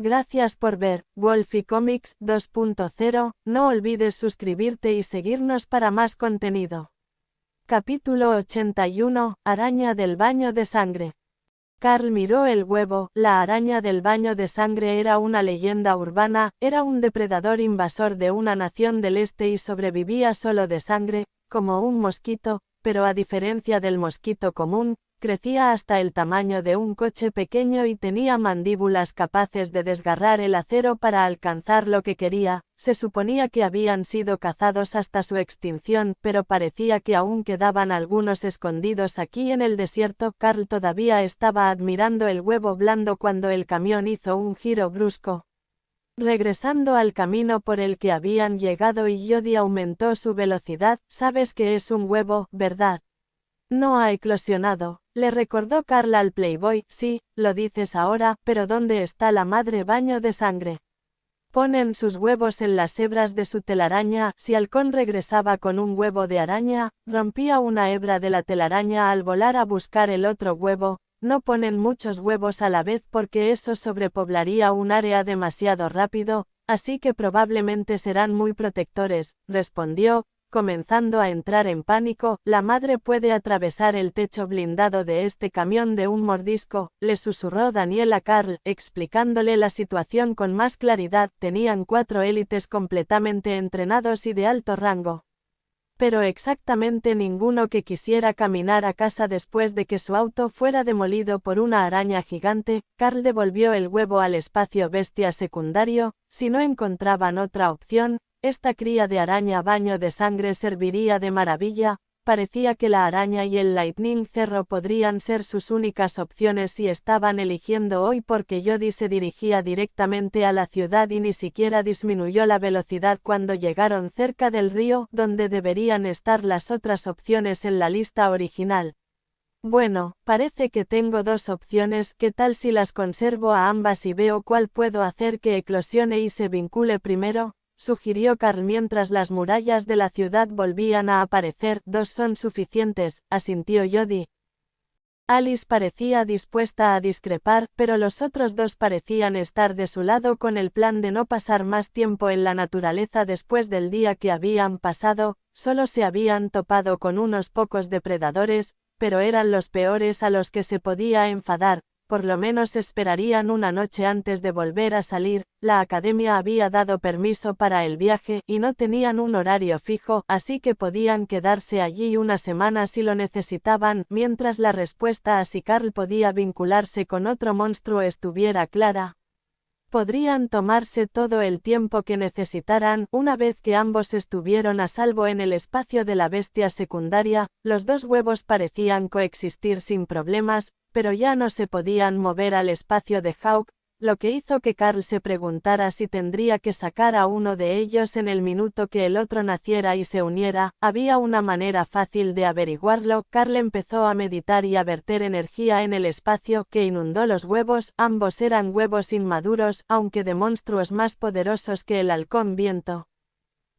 Gracias por ver Wolfie Comics 2.0, no olvides suscribirte y seguirnos para más contenido. Capítulo 81, Araña del baño de sangre. Carl miró el huevo. La araña del baño de sangre era una leyenda urbana, era un depredador invasor de una nación del este y sobrevivía solo de sangre, como un mosquito, pero a diferencia del mosquito común, crecía hasta el tamaño de un coche pequeño y tenía mandíbulas capaces de desgarrar el acero para alcanzar lo que quería. Se suponía que habían sido cazados hasta su extinción, pero parecía que aún quedaban algunos escondidos aquí en el desierto. Carl todavía estaba admirando el huevo blando cuando el camión hizo un giro brusco, regresando al camino por el que habían llegado, y Jody aumentó su velocidad. Sabes que es un huevo, ¿verdad? No ha eclosionado, le recordó Carl al Playboy. Sí, lo dices ahora, pero ¿dónde está la madre baño de sangre? Ponen sus huevos en las hebras de su telaraña. Si Halcón regresaba con un huevo de araña, rompía una hebra de la telaraña al volar a buscar el otro huevo. No ponen muchos huevos a la vez porque eso sobrepoblaría un área demasiado rápido, así que probablemente serán muy protectores, respondió, comenzando a entrar en pánico. La madre puede atravesar el techo blindado de este camión de un mordisco, le susurró Daniel a Carl, explicándole la situación con más claridad. Tenían 4 élites completamente entrenados y de alto rango, pero exactamente ninguno que quisiera caminar a casa después de que su auto fuera demolido por una araña gigante. Carl devolvió el huevo al espacio bestia secundario. Si no encontraban otra opción, esta cría de araña baño de sangre serviría de maravilla. Parecía que la araña y el Lightning Cerro podrían ser sus únicas opciones si estaban eligiendo hoy, porque Jody se dirigía directamente a la ciudad y ni siquiera disminuyó la velocidad cuando llegaron cerca del río, donde deberían estar las otras opciones en la lista original. Bueno, parece que tengo 2 opciones. ¿Qué tal si las conservo a ambas y veo cuál puedo hacer que eclosione y se vincule primero?, sugirió Carl mientras las murallas de la ciudad volvían a aparecer. 2 son suficientes, asintió Jody. Alice parecía dispuesta a discrepar, pero los otros 2 parecían estar de su lado con el plan de no pasar más tiempo en la naturaleza después del día que habían pasado. Solo se habían topado con unos pocos depredadores, pero eran los peores a los que se podía enfadar. Por lo menos esperarían una noche antes de volver a salir. La academia había dado permiso para el viaje y no tenían un horario fijo, así que podían quedarse allí una semana si lo necesitaban, mientras la respuesta a si Carl podía vincularse con otro monstruo estuviera clara. Podrían tomarse todo el tiempo que necesitaran. Una vez que ambos estuvieron a salvo en el espacio de la bestia secundaria, los 2 huevos parecían coexistir sin problemas, pero ya no se podían mover al espacio de Hawk, lo que hizo que Carl se preguntara si tendría que sacar a uno de ellos en el minuto que el otro naciera y se uniera. Había una manera fácil de averiguarlo. Carl empezó a meditar y a verter energía en el espacio, que inundó los huevos. Ambos eran huevos inmaduros, aunque de monstruos más poderosos que el halcón viento.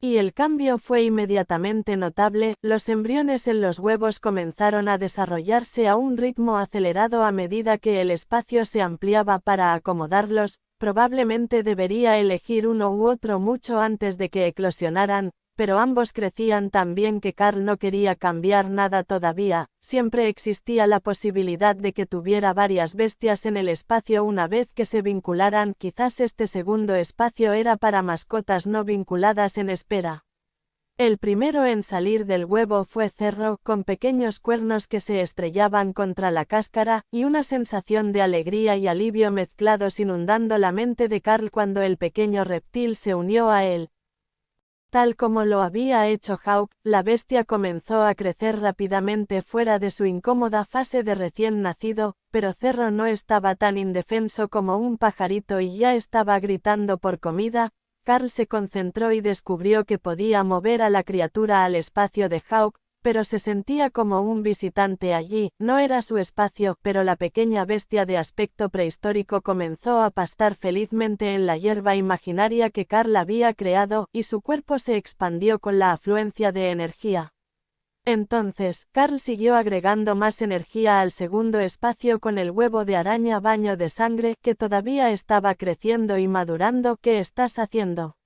Y el cambio fue inmediatamente notable. Los embriones en los huevos comenzaron a desarrollarse a un ritmo acelerado a medida que el espacio se ampliaba para acomodarlos. Probablemente debería elegir uno u otro mucho antes de que eclosionaran, pero ambos crecían tan bien que Carl no quería cambiar nada todavía. Siempre existía la posibilidad de que tuviera varias bestias en el espacio una vez que se vincularan. Quizás este segundo espacio era para mascotas no vinculadas en espera. El primero en salir del huevo fue Cerro, con pequeños cuernos que se estrellaban contra la cáscara, y una sensación de alegría y alivio mezclados inundando la mente de Carl cuando el pequeño reptil se unió a él. Tal como lo había hecho Hawk, la bestia comenzó a crecer rápidamente fuera de su incómoda fase de recién nacido, pero Cerro no estaba tan indefenso como un pajarito y ya estaba gritando por comida. Carl se concentró y descubrió que podía mover a la criatura al espacio de Hawk, pero se sentía como un visitante allí. No era su espacio, pero la pequeña bestia de aspecto prehistórico comenzó a pastar felizmente en la hierba imaginaria que Carl había creado, y su cuerpo se expandió con la afluencia de energía. Entonces, Carl siguió agregando más energía al segundo espacio con el huevo de araña baño de sangre que todavía estaba creciendo y madurando. ¿Qué estás haciendo?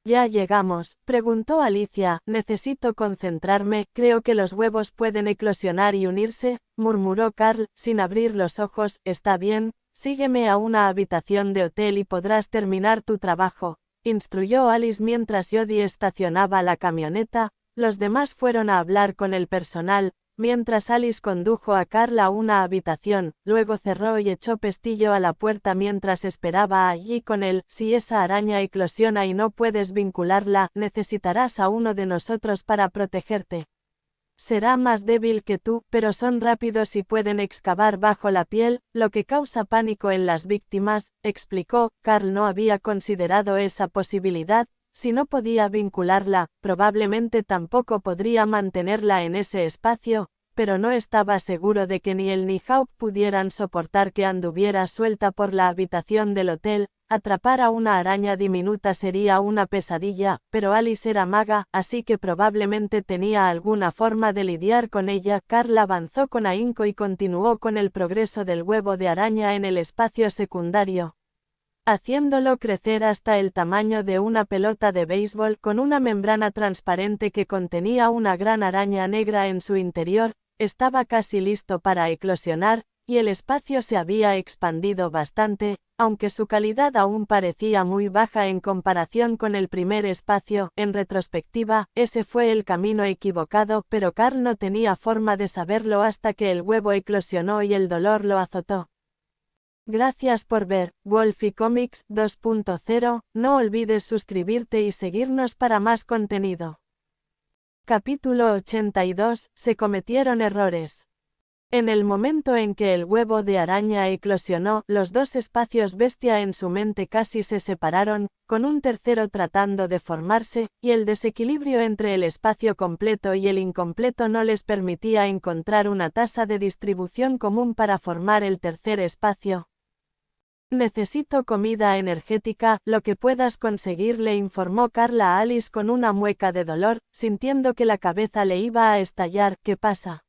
¿Ya llegamos?, preguntó Alicia. Necesito concentrarme, creo que los huevos pueden eclosionar y unirse, murmuró Carl, sin abrir los ojos. Está bien, sígueme a una habitación de hotel y podrás terminar tu trabajo, instruyó Alice mientras Jodie estacionaba la camioneta. Los demás fueron a hablar con el personal, mientras Alice condujo a Carl a una habitación, luego cerró y echó pestillo a la puerta mientras esperaba allí con él. Si esa araña eclosiona y no puedes vincularla, necesitarás a uno de nosotros para protegerte. Será más débil que tú, pero son rápidos y pueden excavar bajo la piel, lo que causa pánico en las víctimas, explicó. Carl no había considerado esa posibilidad. Si no podía vincularla, probablemente tampoco podría mantenerla en ese espacio, pero no estaba seguro de que ni él ni Hawk pudieran soportar que anduviera suelta por la habitación del hotel. Atrapar a una araña diminuta sería una pesadilla, pero Alice era maga, así que probablemente tenía alguna forma de lidiar con ella. Carl avanzó con ahínco y continuó con el progreso del huevo de araña en el espacio secundario, haciéndolo crecer hasta el tamaño de una pelota de béisbol con una membrana transparente que contenía una gran araña negra en su interior. Estaba casi listo para eclosionar, y el espacio se había expandido bastante, aunque su calidad aún parecía muy baja en comparación con el primer espacio. En retrospectiva, ese fue el camino equivocado, pero Carl no tenía forma de saberlo hasta que el huevo eclosionó y el dolor lo azotó. Gracias por ver Wolfie Comics 2.0, no olvides suscribirte y seguirnos para más contenido. Capítulo 82, se cometieron errores. En el momento en que el huevo de araña eclosionó, los dos espacios bestia en su mente casi se separaron, con un tercero tratando de formarse, y el desequilibrio entre el espacio completo y el incompleto no les permitía encontrar una tasa de distribución común para formar el tercer espacio. Necesito comida energética, lo que puedas conseguir, le informó Carl a Alice con una mueca de dolor, sintiendo que la cabeza le iba a estallar. ¿Qué pasa?,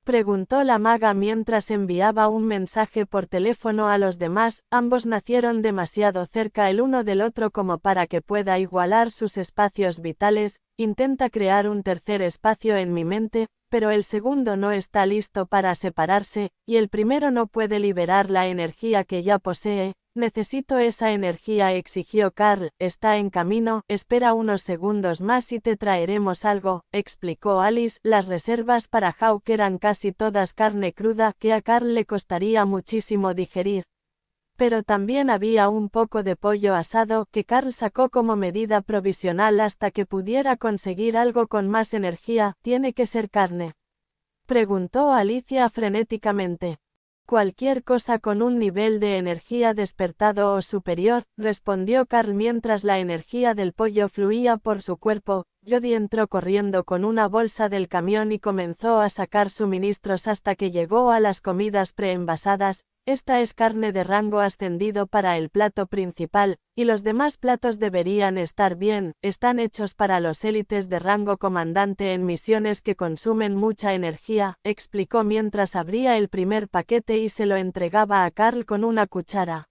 preguntó la maga mientras enviaba un mensaje por teléfono a los demás. Ambos nacieron demasiado cerca el uno del otro como para que pueda igualar sus espacios vitales. Intenta crear un tercer espacio en mi mente, pero el segundo no está listo para separarse, y el primero no puede liberar la energía que ya posee. Necesito esa energía, exigió Carl. Está en camino, espera unos segundos más y te traeremos algo, explicó Alice. Las reservas para Hawk eran casi todas carne cruda, que a Carl le costaría muchísimo digerir. Pero también había un poco de pollo asado, que Carl sacó como medida provisional hasta que pudiera conseguir algo con más energía. ¿Tiene que ser carne?, preguntó Alicia frenéticamente. Cualquier cosa con un nivel de energía despertado o superior, respondió Carl mientras la energía del pollo fluía por su cuerpo. Jodie entró corriendo con una bolsa del camión y comenzó a sacar suministros hasta que llegó a las comidas preenvasadas. Esta es carne de rango ascendido para el plato principal, y los demás platos deberían estar bien. Están hechos para los élites de rango comandante en misiones que consumen mucha energía, explicó mientras abría el primer paquete y se lo entregaba a Carl con una cuchara.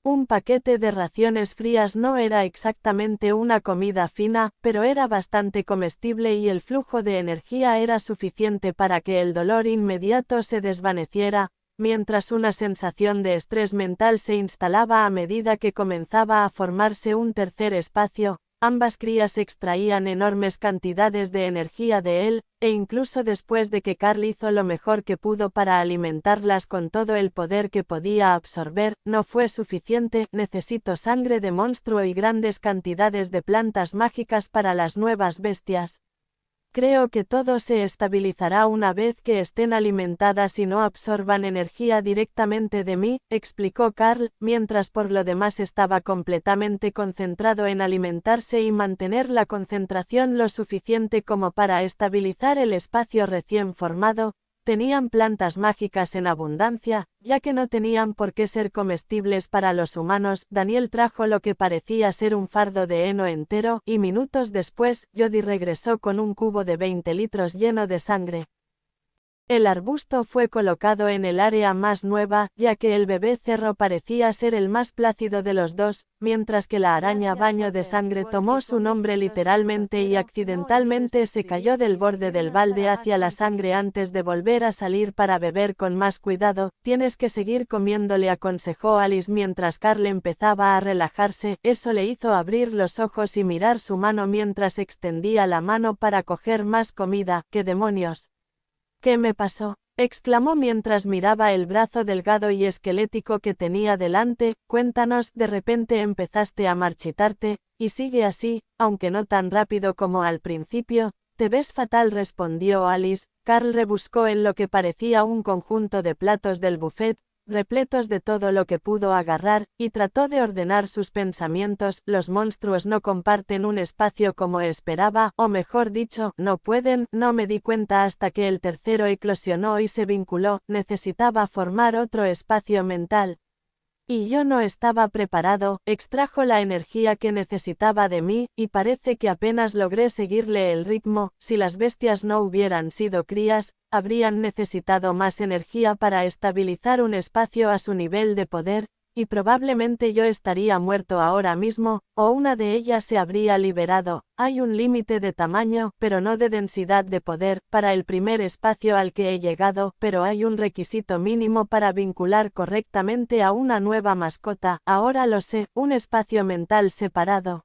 Un paquete de raciones frías no era exactamente una comida fina, pero era bastante comestible y el flujo de energía era suficiente para que el dolor inmediato se desvaneciera, mientras una sensación de estrés mental se instalaba a medida que comenzaba a formarse un tercer espacio. Ambas crías extraían enormes cantidades de energía de él, e incluso después de que Carl hizo lo mejor que pudo para alimentarlas con todo el poder que podía absorber, no fue suficiente. Necesito sangre de monstruo y grandes cantidades de plantas mágicas para las nuevas bestias. Creo que todo se estabilizará una vez que estén alimentadas y no absorban energía directamente de mí, explicó Carl, mientras por lo demás estaba completamente concentrado en alimentarse y mantener la concentración lo suficiente como para estabilizar el espacio recién formado. Tenían plantas mágicas en abundancia, ya que no tenían por qué ser comestibles para los humanos. Daniel trajo lo que parecía ser un fardo de heno entero, y minutos después, Jody regresó con un cubo de 20 litros lleno de sangre. El arbusto fue colocado en el área más nueva, ya que el bebé cerro parecía ser el más plácido de los dos, mientras que la araña baño de sangre tomó su nombre literalmente y accidentalmente se cayó del borde del balde hacia la sangre antes de volver a salir para beber con más cuidado. Tienes que seguir comiendo, le aconsejó Alice mientras Carl empezaba a relajarse. Eso le hizo abrir los ojos y mirar su mano mientras extendía la mano para coger más comida. ¿Qué demonios? ¿Qué me pasó?, exclamó mientras miraba el brazo delgado y esquelético que tenía delante. Cuéntanos. De repente empezaste a marchitarte, y sigue así, aunque no tan rápido como al principio. Te ves fatal, respondió Alice. Carl rebuscó en lo que parecía un conjunto de platos del buffet, repletos de todo lo que pudo agarrar, y trató de ordenar sus pensamientos. Los monstruos no comparten un espacio como esperaba, o mejor dicho, no pueden. No me di cuenta hasta que el tercero eclosionó y se vinculó. Necesitaba formar otro espacio mental. Y yo no estaba preparado. Extrajo la energía que necesitaba de mí, y parece que apenas logré seguirle el ritmo. Si las bestias no hubieran sido crías, habrían necesitado más energía para estabilizar un espacio a su nivel de poder, y probablemente yo estaría muerto ahora mismo, o una de ellas se habría liberado. Hay un límite de tamaño, pero no de densidad de poder, para el primer espacio al que he llegado, pero hay un requisito mínimo para vincular correctamente a una nueva mascota. Ahora lo sé, un espacio mental separado.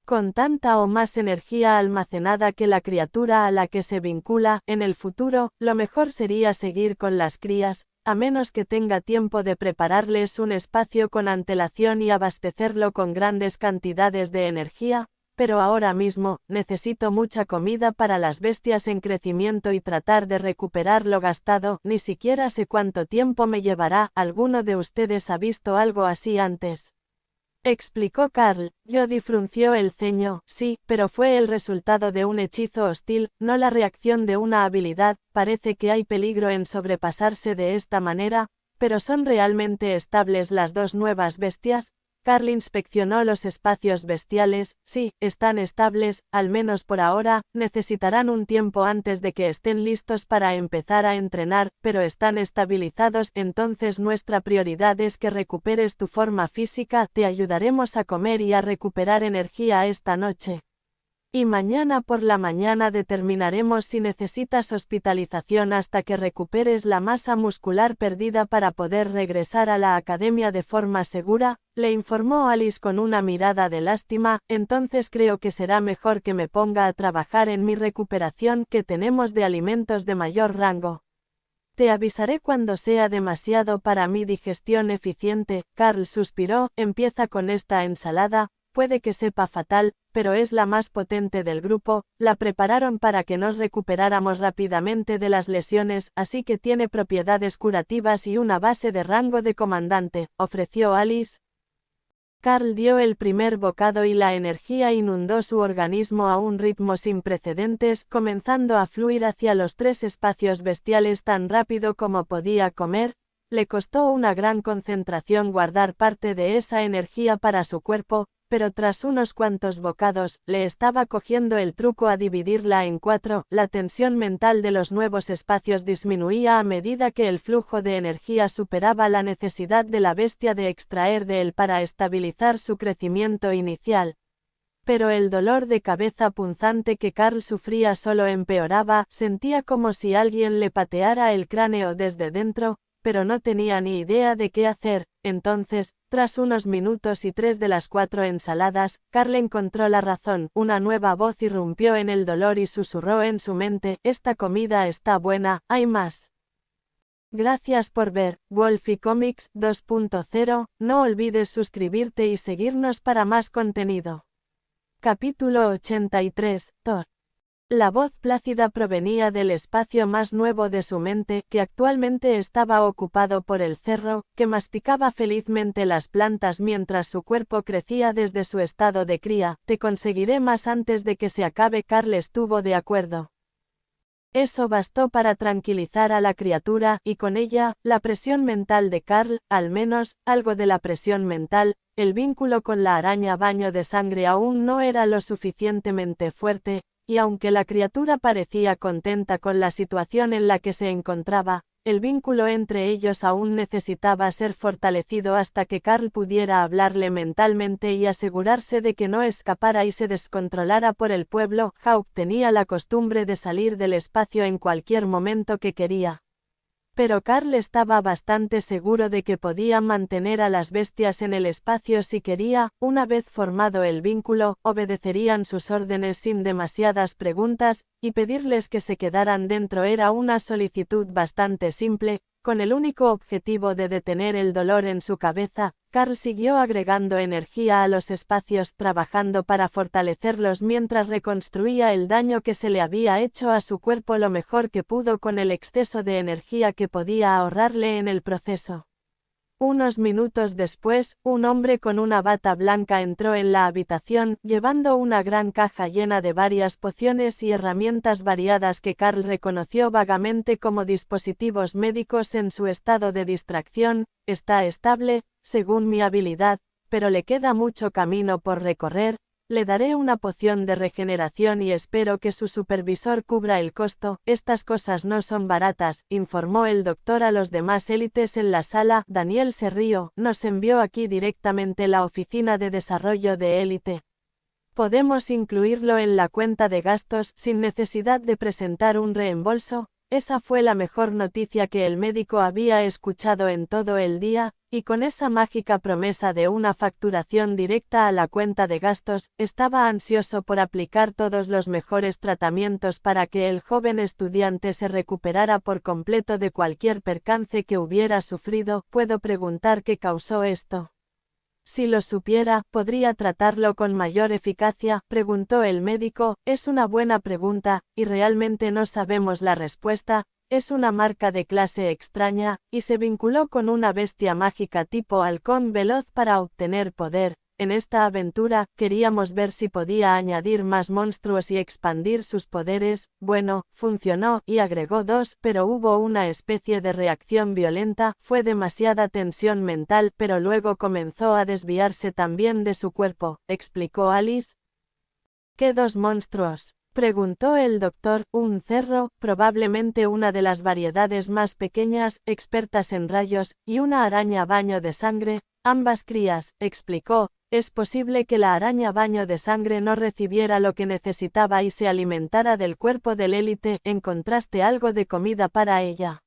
Con tanta o más energía almacenada que la criatura a la que se vincula. En el futuro, lo mejor sería seguir con las crías, a menos que tenga tiempo de prepararles un espacio con antelación y abastecerlo con grandes cantidades de energía, pero ahora mismo, necesito mucha comida para las bestias en crecimiento y tratar de recuperar lo gastado. Ni siquiera sé cuánto tiempo me llevará. ¿Alguno de ustedes ha visto algo así antes?, explicó Carl. Jody frunció el ceño. Sí, pero fue el resultado de un hechizo hostil, no la reacción de una habilidad. Parece que hay peligro en sobrepasarse de esta manera, pero ¿son realmente estables las dos nuevas bestias? Carl inspeccionó los espacios bestiales. Sí, están estables, al menos por ahora. Necesitarán un tiempo antes de que estén listos para empezar a entrenar, pero están estabilizados. Entonces nuestra prioridad es que recuperes tu forma física. Te ayudaremos a comer y a recuperar energía esta noche. Y mañana por la mañana determinaremos si necesitas hospitalización hasta que recuperes la masa muscular perdida para poder regresar a la academia de forma segura, le informó Alice con una mirada de lástima. Entonces creo que será mejor que me ponga a trabajar en mi recuperación, que tenemos de alimentos de mayor rango. Te avisaré cuando sea demasiado para mi digestión eficiente. Carl suspiró. Empieza con esta ensalada. Puede que sepa fatal, pero es la más potente del grupo. La prepararon para que nos recuperáramos rápidamente de las lesiones, así que tiene propiedades curativas y una base de rango de comandante, ofreció Alice. Carl dio el primer bocado y la energía inundó su organismo a un ritmo sin precedentes, comenzando a fluir hacia los tres espacios bestiales tan rápido como podía comer. Le costó una gran concentración guardar parte de esa energía para su cuerpo, pero tras unos cuantos bocados, le estaba cogiendo el truco a dividirla en 4. La tensión mental de los nuevos espacios disminuía a medida que el flujo de energía superaba la necesidad de la bestia de extraer de él para estabilizar su crecimiento inicial. Pero el dolor de cabeza punzante que Carl sufría solo empeoraba. Sentía como si alguien le pateara el cráneo desde dentro, pero no tenía ni idea de qué hacer. Entonces, tras unos minutos y 3 de las 4 ensaladas, Carl encontró la razón. Una nueva voz irrumpió en el dolor y susurró en su mente: esta comida está buena, hay más. Gracias por ver Wolfie Comics 2.0, no olvides suscribirte y seguirnos para más contenido. Capítulo 83, Thor. La voz plácida provenía del espacio más nuevo de su mente, que actualmente estaba ocupado por el cerro, que masticaba felizmente las plantas mientras su cuerpo crecía desde su estado de cría. Te conseguiré más antes de que se acabe. Carl estuvo de acuerdo. Eso bastó para tranquilizar a la criatura, y con ella, la presión mental de Carl, al menos, algo de la presión mental. El vínculo con la araña baño de sangre aún no era lo suficientemente fuerte, y aunque la criatura parecía contenta con la situación en la que se encontraba, el vínculo entre ellos aún necesitaba ser fortalecido hasta que Carl pudiera hablarle mentalmente y asegurarse de que no escapara y se descontrolara por el pueblo. Hawk tenía la costumbre de salir del espacio en cualquier momento que quería. Pero Carl estaba bastante seguro de que podía mantener a las bestias en el espacio si quería. Una vez formado el vínculo, obedecerían sus órdenes sin demasiadas preguntas, y pedirles que se quedaran dentro era una solicitud bastante simple. Con el único objetivo de detener el dolor en su cabeza, Carl siguió agregando energía a los espacios, trabajando para fortalecerlos mientras reconstruía el daño que se le había hecho a su cuerpo lo mejor que pudo con el exceso de energía que podía ahorrarle en el proceso. Unos minutos después, un hombre con una bata blanca entró en la habitación, llevando una gran caja llena de varias pociones y herramientas variadas que Carl reconoció vagamente como dispositivos médicos en su estado de distracción. Está estable, según mi habilidad, pero le queda mucho camino por recorrer. Le daré una poción de regeneración y espero que su supervisor cubra el costo. Estas cosas no son baratas, informó el doctor a los demás élites en la sala. Daniel se rió. Nos envió aquí directamente la oficina de desarrollo de élite. Podemos incluirlo en la cuenta de gastos sin necesidad de presentar un reembolso. Esa fue la mejor noticia que el médico había escuchado en todo el día, y con esa mágica promesa de una facturación directa a la cuenta de gastos, estaba ansioso por aplicar todos los mejores tratamientos para que el joven estudiante se recuperara por completo de cualquier percance que hubiera sufrido. ¿Puedo preguntar qué causó esto? Si lo supiera, ¿podría tratarlo con mayor eficacia?, preguntó el médico. Es una buena pregunta, y realmente no sabemos la respuesta. Es una marca de clase extraña, y se vinculó con una bestia mágica tipo halcón veloz para obtener poder. En esta aventura, queríamos ver si podía añadir más monstruos y expandir sus poderes. Bueno, funcionó, y agregó 2, pero hubo una especie de reacción violenta. Fue demasiada tensión mental, pero luego comenzó a desviarse también de su cuerpo, explicó Alice. ¿Qué 2 monstruos?, preguntó el doctor. Un cerro, probablemente una de las variedades más pequeñas, expertas en rayos, y una araña baño de sangre. Ambas crías, explicó. Es posible que la araña baño de sangre no recibiera lo que necesitaba y se alimentara del cuerpo del élite. ¿Encontraste algo de comida para ella?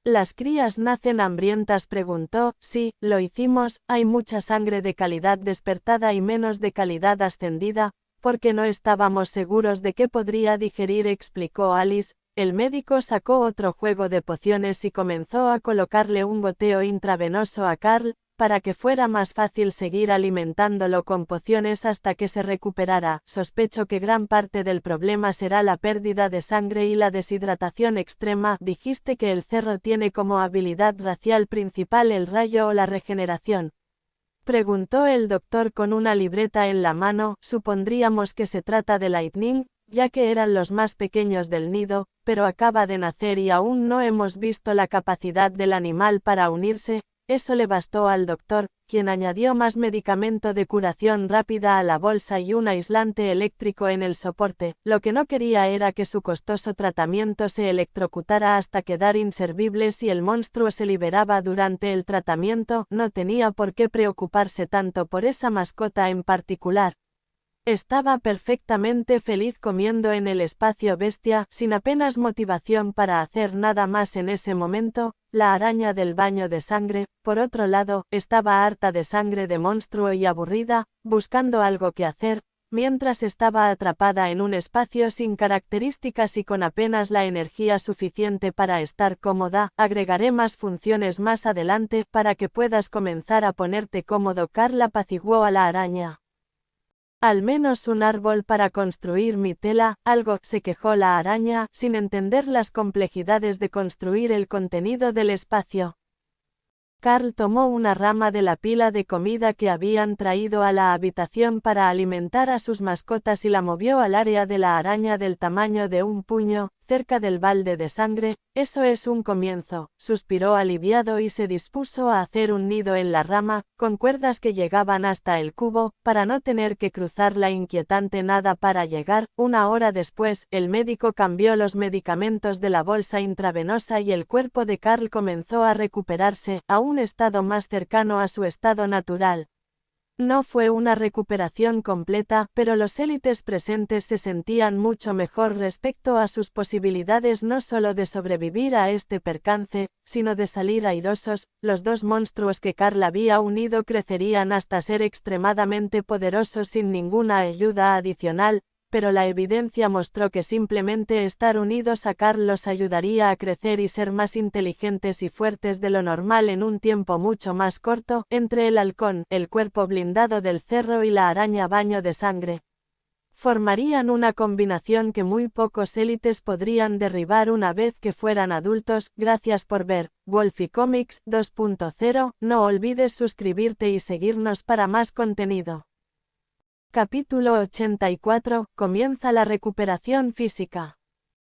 ¿Las crías nacen hambrientas?, preguntó. Sí, lo hicimos. Hay mucha sangre de calidad despertada y menos de calidad ascendida, porque no estábamos seguros de qué podría digerir, explicó Alice. El médico sacó otro juego de pociones y comenzó a colocarle un goteo intravenoso a Carl, para que fuera más fácil seguir alimentándolo con pociones hasta que se recuperara. Sospecho que gran parte del problema será la pérdida de sangre y la deshidratación extrema. Dijiste que el cerro tiene como habilidad racial principal el rayo o la regeneración, preguntó el doctor con una libreta en la mano. Supondríamos que se trata de Lightning, ya que eran los más pequeños del nido, pero acaba de nacer y aún no hemos visto la capacidad del animal para unirse. Eso le bastó al doctor, quien añadió más medicamento de curación rápida a la bolsa y un aislante eléctrico en el soporte. Lo que no quería era que su costoso tratamiento se electrocutara hasta quedar inservible si el monstruo se liberaba durante el tratamiento. No tenía por qué preocuparse tanto por esa mascota en particular. Estaba perfectamente feliz comiendo en el espacio bestia, sin apenas motivación para hacer nada más en ese momento. La araña del baño de sangre, por otro lado, estaba harta de sangre de monstruo y aburrida, buscando algo que hacer, mientras estaba atrapada en un espacio sin características y con apenas la energía suficiente para estar cómoda. Agregaré más funciones más adelante para que puedas comenzar a ponerte cómodo. Carl apaciguó a la araña. Al menos un árbol para construir mi tela, algo, se quejó la araña, sin entender las complejidades de construir el contenido del espacio. Carl tomó una rama de la pila de comida que habían traído a la habitación para alimentar a sus mascotas y la movió al área de la araña del tamaño de un puño. cerca del balde de sangre. Eso es un comienzo, suspiró aliviado y se dispuso a hacer un nido en la rama, con cuerdas que llegaban hasta el cubo, para no tener que cruzar la inquietante nada para llegar. Una hora después, el médico cambió los medicamentos de la bolsa intravenosa y el cuerpo de Carl comenzó a recuperarse, a un estado más cercano a su estado natural. No fue una recuperación completa, pero los élites presentes se sentían mucho mejor respecto a sus posibilidades no solo de sobrevivir a este percance, sino de salir airosos. Los dos monstruos que Carl había unido crecerían hasta ser extremadamente poderosos sin ninguna ayuda adicional, pero la evidencia mostró que simplemente estar unidos a Carl los ayudaría a crecer y ser más inteligentes y fuertes de lo normal en un tiempo mucho más corto. Entre el halcón, el cuerpo blindado del cerro y la araña baño de sangre, formarían una combinación que muy pocos élites podrían derribar una vez que fueran adultos. Gracias por ver Wolfie Comics 2.0. No olvides suscribirte y seguirnos para más contenido. Capítulo 84. Comienza la recuperación física.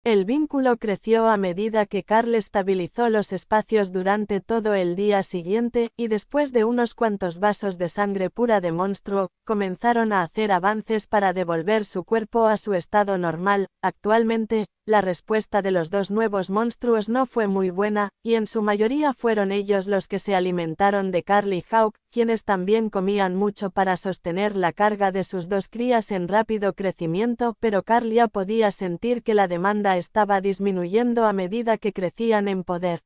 El vínculo creció a medida que Carl estabilizó los espacios durante todo el día siguiente, y después de unos cuantos vasos de sangre pura de monstruo, comenzaron a hacer avances para devolver su cuerpo a su estado normal. Actualmente, la respuesta de los dos nuevos monstruos no fue muy buena, y en su mayoría fueron ellos los que se alimentaron de Carl y Hawk, quienes también comían mucho para sostener la carga de sus dos crías en rápido crecimiento, pero Carl ya podía sentir que la demanda estaba disminuyendo a medida que crecían en poder.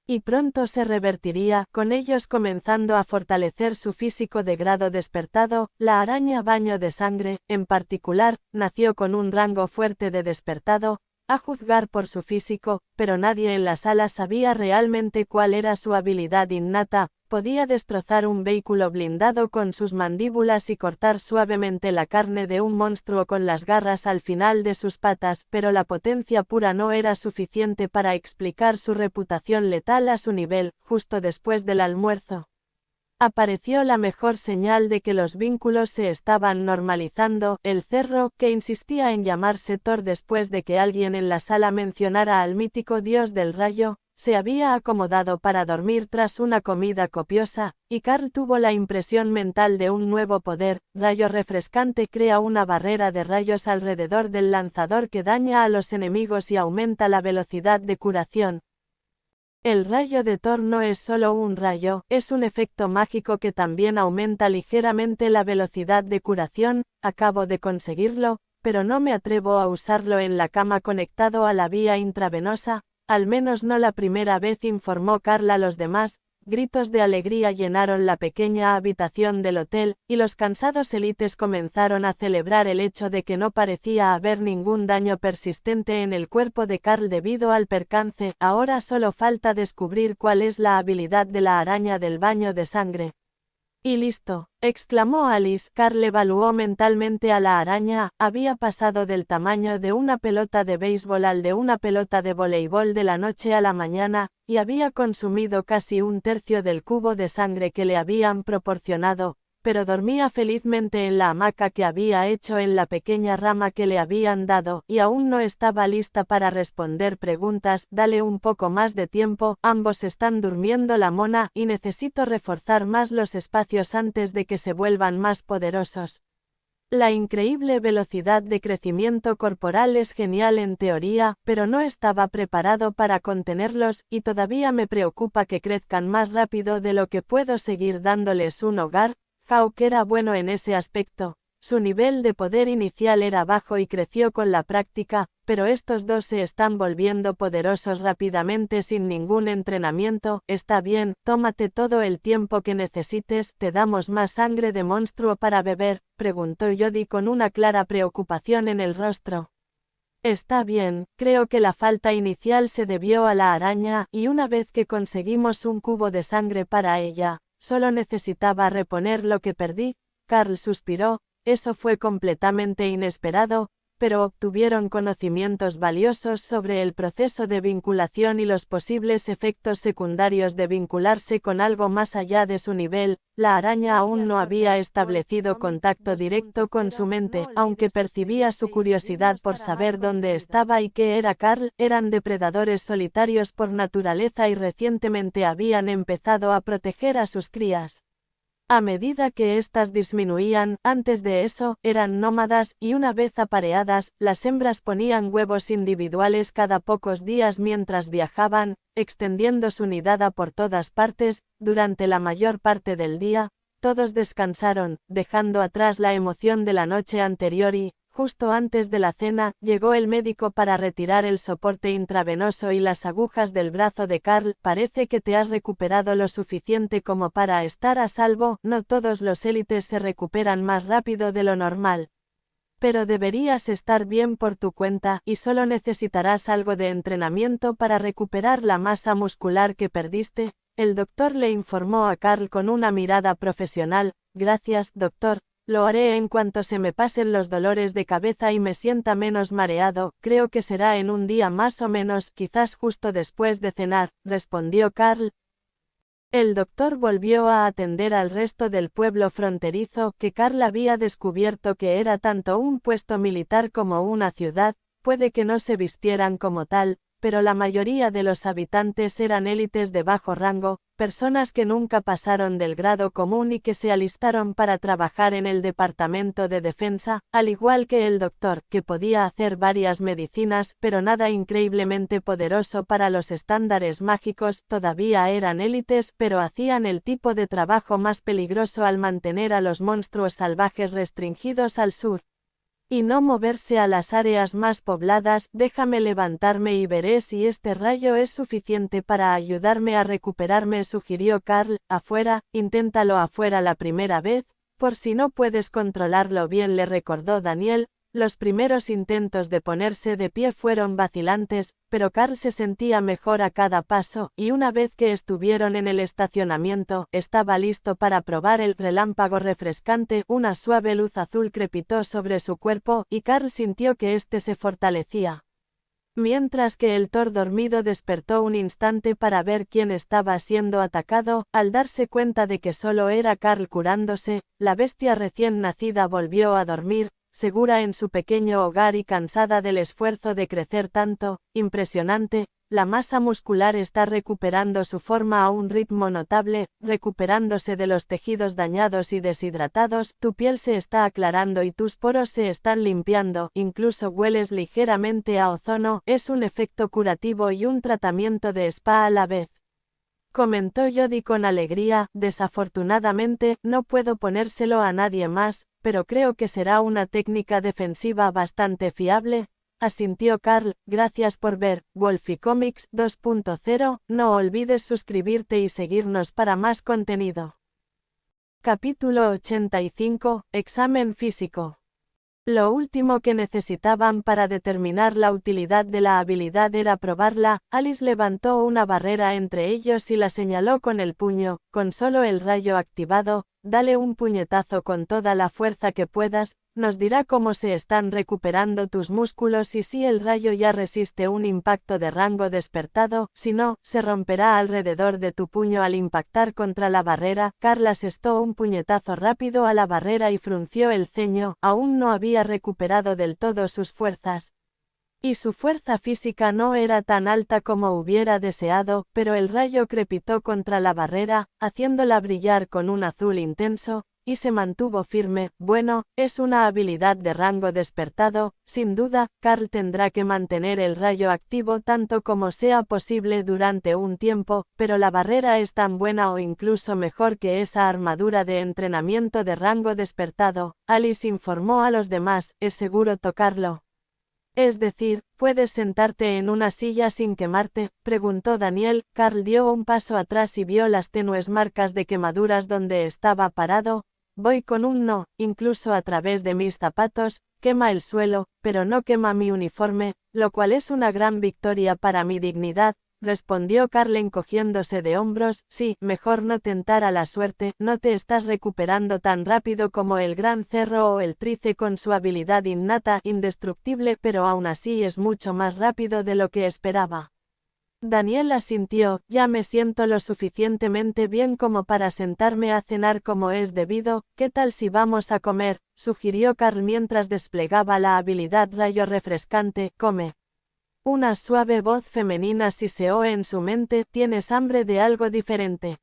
Y pronto se revertiría, con ellos comenzando a fortalecer su físico de grado despertado. La araña baño de sangre, en particular, nació con un rango fuerte de despertado, a juzgar por su físico, pero nadie en la sala sabía realmente cuál era su habilidad innata. Podía destrozar un vehículo blindado con sus mandíbulas y cortar suavemente la carne de un monstruo con las garras al final de sus patas, pero la potencia pura no era suficiente para explicar su reputación letal a su nivel. Justo después del almuerzo, apareció la mejor señal de que los vínculos se estaban normalizando. El cerro, que insistía en llamarse Thor después de que alguien en la sala mencionara al mítico dios del rayo, se había acomodado para dormir tras una comida copiosa, y Carl tuvo la impresión mental de un nuevo poder. Rayo refrescante crea una barrera de rayos alrededor del lanzador que daña a los enemigos y aumenta la velocidad de curación. El rayo de Thor no es solo un rayo, es un efecto mágico que también aumenta ligeramente la velocidad de curación. Acabo de conseguirlo, pero no me atrevo a usarlo en la cama conectado a la vía intravenosa, al menos no la primera vez, informó Carl a los demás. Gritos de alegría llenaron la pequeña habitación del hotel, y los cansados élites comenzaron a celebrar el hecho de que no parecía haber ningún daño persistente en el cuerpo de Carl debido al percance. Ahora solo falta descubrir cuál es la habilidad de la araña del baño de sangre. Y listo, exclamó Alice. Carl evaluó mentalmente a la araña. Había pasado del tamaño de una pelota de béisbol al de una pelota de voleibol de la noche a la mañana, y había consumido casi un tercio del cubo de sangre que le habían proporcionado, pero dormía felizmente en la hamaca que había hecho en la pequeña rama que le habían dado, y aún no estaba lista para responder preguntas. Dale un poco más de tiempo, ambos están durmiendo la mona, y necesito reforzar más los espacios antes de que se vuelvan más poderosos. La increíble velocidad de crecimiento corporal es genial en teoría, pero no estaba preparado para contenerlos, y todavía me preocupa que crezcan más rápido de lo que puedo seguir dándoles un hogar. Hawk era bueno en ese aspecto. Su nivel de poder inicial era bajo y creció con la práctica, pero estos dos se están volviendo poderosos rápidamente sin ningún entrenamiento. Está bien, tómate todo el tiempo que necesites. ¿Te damos más sangre de monstruo para beber?, preguntó Jodie con una clara preocupación en el rostro. Está bien, creo que la falta inicial se debió a la araña, y una vez que conseguimos un cubo de sangre para ella, solo necesitaba reponer lo que perdí. Carl suspiró. Eso fue completamente inesperado. pero obtuvieron conocimientos valiosos sobre el proceso de vinculación y los posibles efectos secundarios de vincularse con algo más allá de su nivel. La araña aún no había establecido contacto directo con su mente, aunque percibía su curiosidad por saber dónde estaba y qué era Carl. Eran depredadores solitarios por naturaleza y recientemente habían empezado a proteger a sus crías. A medida que éstas disminuían, antes de eso, eran nómadas, y una vez apareadas, las hembras ponían huevos individuales cada pocos días mientras viajaban, extendiendo su nidada por todas partes. Durante la mayor parte del día, todos descansaron, dejando atrás la emoción de la noche anterior y, justo antes de la cena, llegó el médico para retirar el soporte intravenoso y las agujas del brazo de Carl. Parece que te has recuperado lo suficiente como para estar a salvo. No todos los élites se recuperan más rápido de lo normal. Pero deberías estar bien por tu cuenta, y solo necesitarás algo de entrenamiento para recuperar la masa muscular que perdiste. El doctor le informó a Carl con una mirada profesional. Gracias, doctor. Lo haré en cuanto se me pasen los dolores de cabeza y me sienta menos mareado. Creo que será en un día más o menos, quizás justo después de cenar, respondió Carl. El doctor volvió a atender al resto del pueblo fronterizo, que Carl había descubierto que era tanto un puesto militar como una ciudad. Puede que no se vistieran como tal, pero la mayoría de los habitantes eran élites de bajo rango, personas que nunca pasaron del grado común y que se alistaron para trabajar en el departamento de defensa, al igual que el doctor, que podía hacer varias medicinas, pero nada increíblemente poderoso para los estándares mágicos. Todavía eran élites, pero hacían el tipo de trabajo más peligroso al mantener a los monstruos salvajes restringidos al sur y no moverse a las áreas más pobladas. Déjame levantarme y veré si este rayo es suficiente para ayudarme a recuperarme, sugirió Carl. Afuera, inténtalo afuera la primera vez, por si no puedes controlarlo bien, le recordó Daniel. Los primeros intentos de ponerse de pie fueron vacilantes, pero Carl se sentía mejor a cada paso, y una vez que estuvieron en el estacionamiento, estaba listo para probar el relámpago refrescante. Una suave luz azul crepitó sobre su cuerpo, y Carl sintió que éste se fortalecía. Mientras que el Thor dormido despertó un instante para ver quién estaba siendo atacado. Al darse cuenta de que solo era Carl curándose, la bestia recién nacida volvió a dormir, segura en su pequeño hogar y cansada del esfuerzo de crecer tanto. Impresionante, la masa muscular está recuperando su forma a un ritmo notable, recuperándose de los tejidos dañados y deshidratados. Tu piel se está aclarando y tus poros se están limpiando, incluso hueles ligeramente a ozono. Es un efecto curativo y un tratamiento de spa a la vez, comentó Jodie con alegría. Desafortunadamente, no puedo ponérselo a nadie más, pero creo que será una técnica defensiva bastante fiable, asintió Carl. Gracias por ver Wolfie Comics 2.0. No olvides suscribirte y seguirnos para más contenido. Capítulo 85. Examen físico. Lo último que necesitaban para determinar la utilidad de la habilidad era probarla. Alice levantó una barrera entre ellos y la señaló con el puño. Con solo el rayo activado, dale un puñetazo con toda la fuerza que puedas, nos dirá cómo se están recuperando tus músculos y si el rayo ya resiste un impacto de rango despertado. Si no, se romperá alrededor de tu puño al impactar contra la barrera. Carl asestó un puñetazo rápido a la barrera y frunció el ceño. Aún no había recuperado del todo sus fuerzas, y su fuerza física no era tan alta como hubiera deseado, pero el rayo crepitó contra la barrera, haciéndola brillar con un azul intenso, y se mantuvo firme. Bueno, es una habilidad de rango despertado, sin duda. Carl tendrá que mantener el rayo activo tanto como sea posible durante un tiempo, pero la barrera es tan buena o incluso mejor que esa armadura de entrenamiento de rango despertado. Alice informó a los demás. ¿Es seguro tocarlo? Es decir, ¿puedes sentarte en una silla sin quemarte?, preguntó Daniel. Carl dio un paso atrás y vio las tenues marcas de quemaduras donde estaba parado. Voy con un no, incluso a través de mis zapatos, quema el suelo, pero no quema mi uniforme, lo cual es una gran victoria para mi dignidad. respondió Carl encogiéndose de hombros. Sí, mejor no tentar a la suerte, no te estás recuperando tan rápido como el gran cerro o el trice con su habilidad innata, indestructible, pero aún así es mucho más rápido de lo que esperaba. Daniel asintió. Ya me siento lo suficientemente bien como para sentarme a cenar como es debido. ¿Qué tal si vamos a comer?, sugirió Carl mientras desplegaba la habilidad rayo refrescante. Come. Una suave voz femenina siseó en su mente. ¿Tienes hambre de algo diferente?,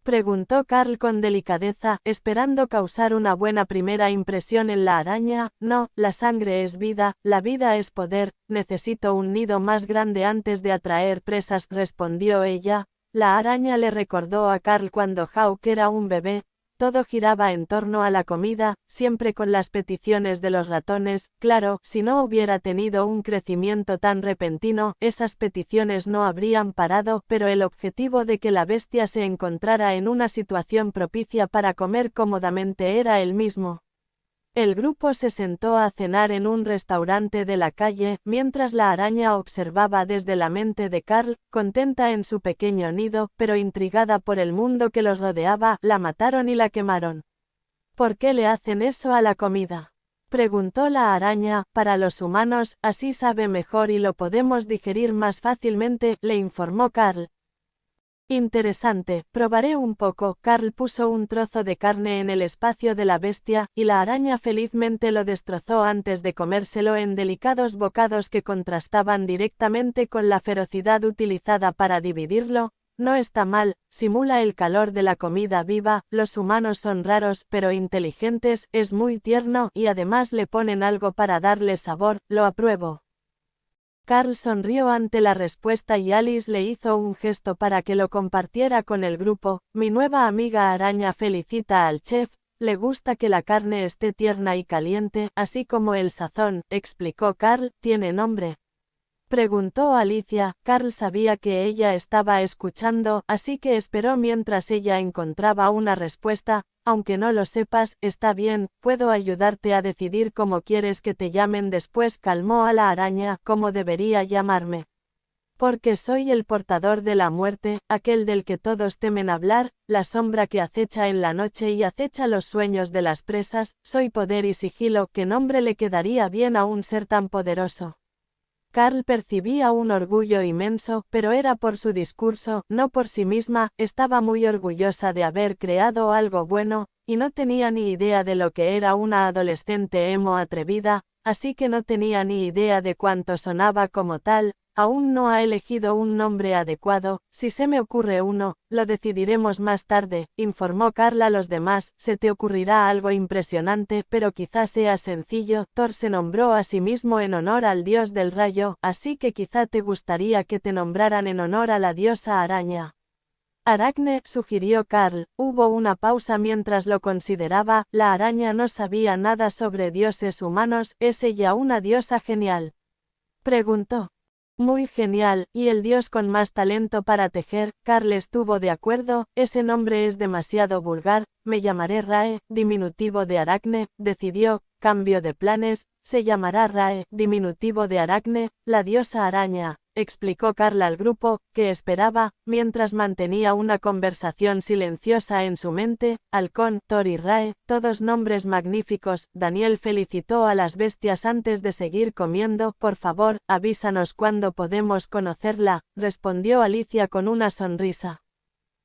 preguntó Carl con delicadeza, esperando causar una buena primera impresión en la araña. No, la sangre es vida, la vida es poder, necesito un nido más grande antes de atraer presas, respondió ella. La araña le recordó a Carl cuando Hawk era un bebé. Todo giraba en torno a la comida, siempre con las peticiones de los ratones. Claro, si no hubiera tenido un crecimiento tan repentino, esas peticiones no habrían parado, pero el objetivo de que la bestia se encontrara en una situación propicia para comer cómodamente era el mismo. El grupo se sentó a cenar en un restaurante de la calle, mientras la araña observaba desde la mente de Carl, contenta en su pequeño nido, pero intrigada por el mundo que los rodeaba. La mataron y la quemaron. ¿Por qué le hacen eso a la comida?, preguntó la araña. Para los humanos, así sabe mejor y lo podemos digerir más fácilmente, le informó Carl. Interesante, probaré un poco. Carl puso un trozo de carne en el espacio de la bestia, y la araña felizmente lo destrozó antes de comérselo en delicados bocados que contrastaban directamente con la ferocidad utilizada para dividirlo. No está mal, simula el calor de la comida viva. Los humanos son raros pero inteligentes, es muy tierno y además le ponen algo para darle sabor. Lo apruebo. Carl sonrió ante la respuesta y Alice le hizo un gesto para que lo compartiera con el grupo. Mi nueva amiga araña felicita al chef, le gusta que la carne esté tierna y caliente, así como el sazón, explicó Carl. ¿Tiene nombre?, preguntó Alicia. Carl sabía que ella estaba escuchando, así que esperó mientras ella encontraba una respuesta. Aunque no lo sepas, está bien, puedo ayudarte a decidir cómo quieres que te llamen después, calmó a la araña. ¿Cómo debería llamarme? Porque soy el portador de la muerte, aquel del que todos temen hablar, la sombra que acecha en la noche y acecha los sueños de las presas. Soy poder y sigilo. ¿Qué nombre le quedaría bien a un ser tan poderoso? Carl percibía un orgullo inmenso, pero era por su discurso, no por sí misma. Estaba muy orgullosa de haber creado algo bueno, y no tenía ni idea de lo que era una adolescente emo atrevida, así que no tenía ni idea de cuánto sonaba como tal. Aún no ha elegido un nombre adecuado. Si se me ocurre uno, lo decidiremos más tarde, informó Carl a los demás. Se te ocurrirá algo impresionante, pero quizá sea sencillo. Thor se nombró a sí mismo en honor al dios del rayo, así que quizá te gustaría que te nombraran en honor a la diosa araña. Aracne, sugirió Carl. Hubo una pausa mientras lo consideraba. La araña no sabía nada sobre dioses humanos. ¿Es ella una diosa genial?, preguntó. Muy genial, y el dios con más talento para tejer. Carl estuvo de acuerdo. Ese nombre es demasiado vulgar, me llamaré Rae, diminutivo de Aracne, decidió. Cambio de planes, se llamará Rae, diminutivo de Aracne, la diosa araña, explicó Carl al grupo, que esperaba, mientras mantenía una conversación silenciosa en su mente. Halcón, Thor y Rae, todos nombres magníficos. Daniel felicitó a las bestias antes de seguir comiendo. Por favor, avísanos cuándo podemos conocerla, respondió Alicia con una sonrisa.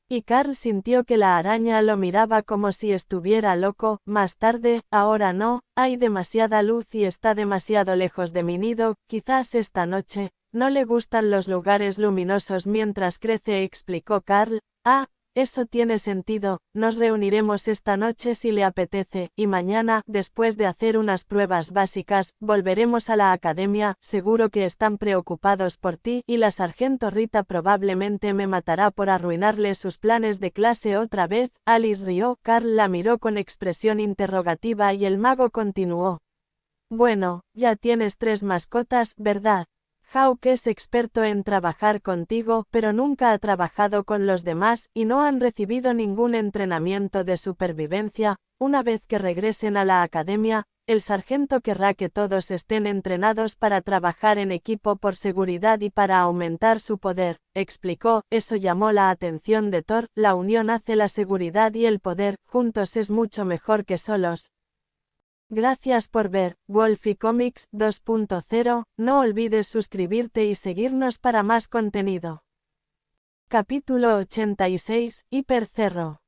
Y Carl sintió que la araña lo miraba como si estuviera loco. Más tarde, ahora no, hay demasiada luz y está demasiado lejos de mi nido. Quizás esta noche. No le gustan los lugares luminosos mientras crece, explicó Carl. Ah, eso tiene sentido. Nos reuniremos esta noche si le apetece, y mañana, después de hacer unas pruebas básicas, volveremos a la academia. Seguro que están preocupados por ti, y la sargento Rita probablemente me matará por arruinarle sus planes de clase otra vez. Alice rió. Carl la miró con expresión interrogativa y el mago continuó. Bueno, ya tienes 3 mascotas, ¿verdad? Hawk es experto en trabajar contigo, pero nunca ha trabajado con los demás y no han recibido ningún entrenamiento de supervivencia. Una vez que regresen a la academia, el sargento querrá que todos estén entrenados para trabajar en equipo por seguridad y para aumentar su poder, explicó. Eso llamó la atención de Thor. La unión hace la seguridad y el poder, juntos es mucho mejor que solos. Gracias por ver Wolfie Comics 2.0, no olvides suscribirte y seguirnos para más contenido. Capítulo 86, Hipercerro.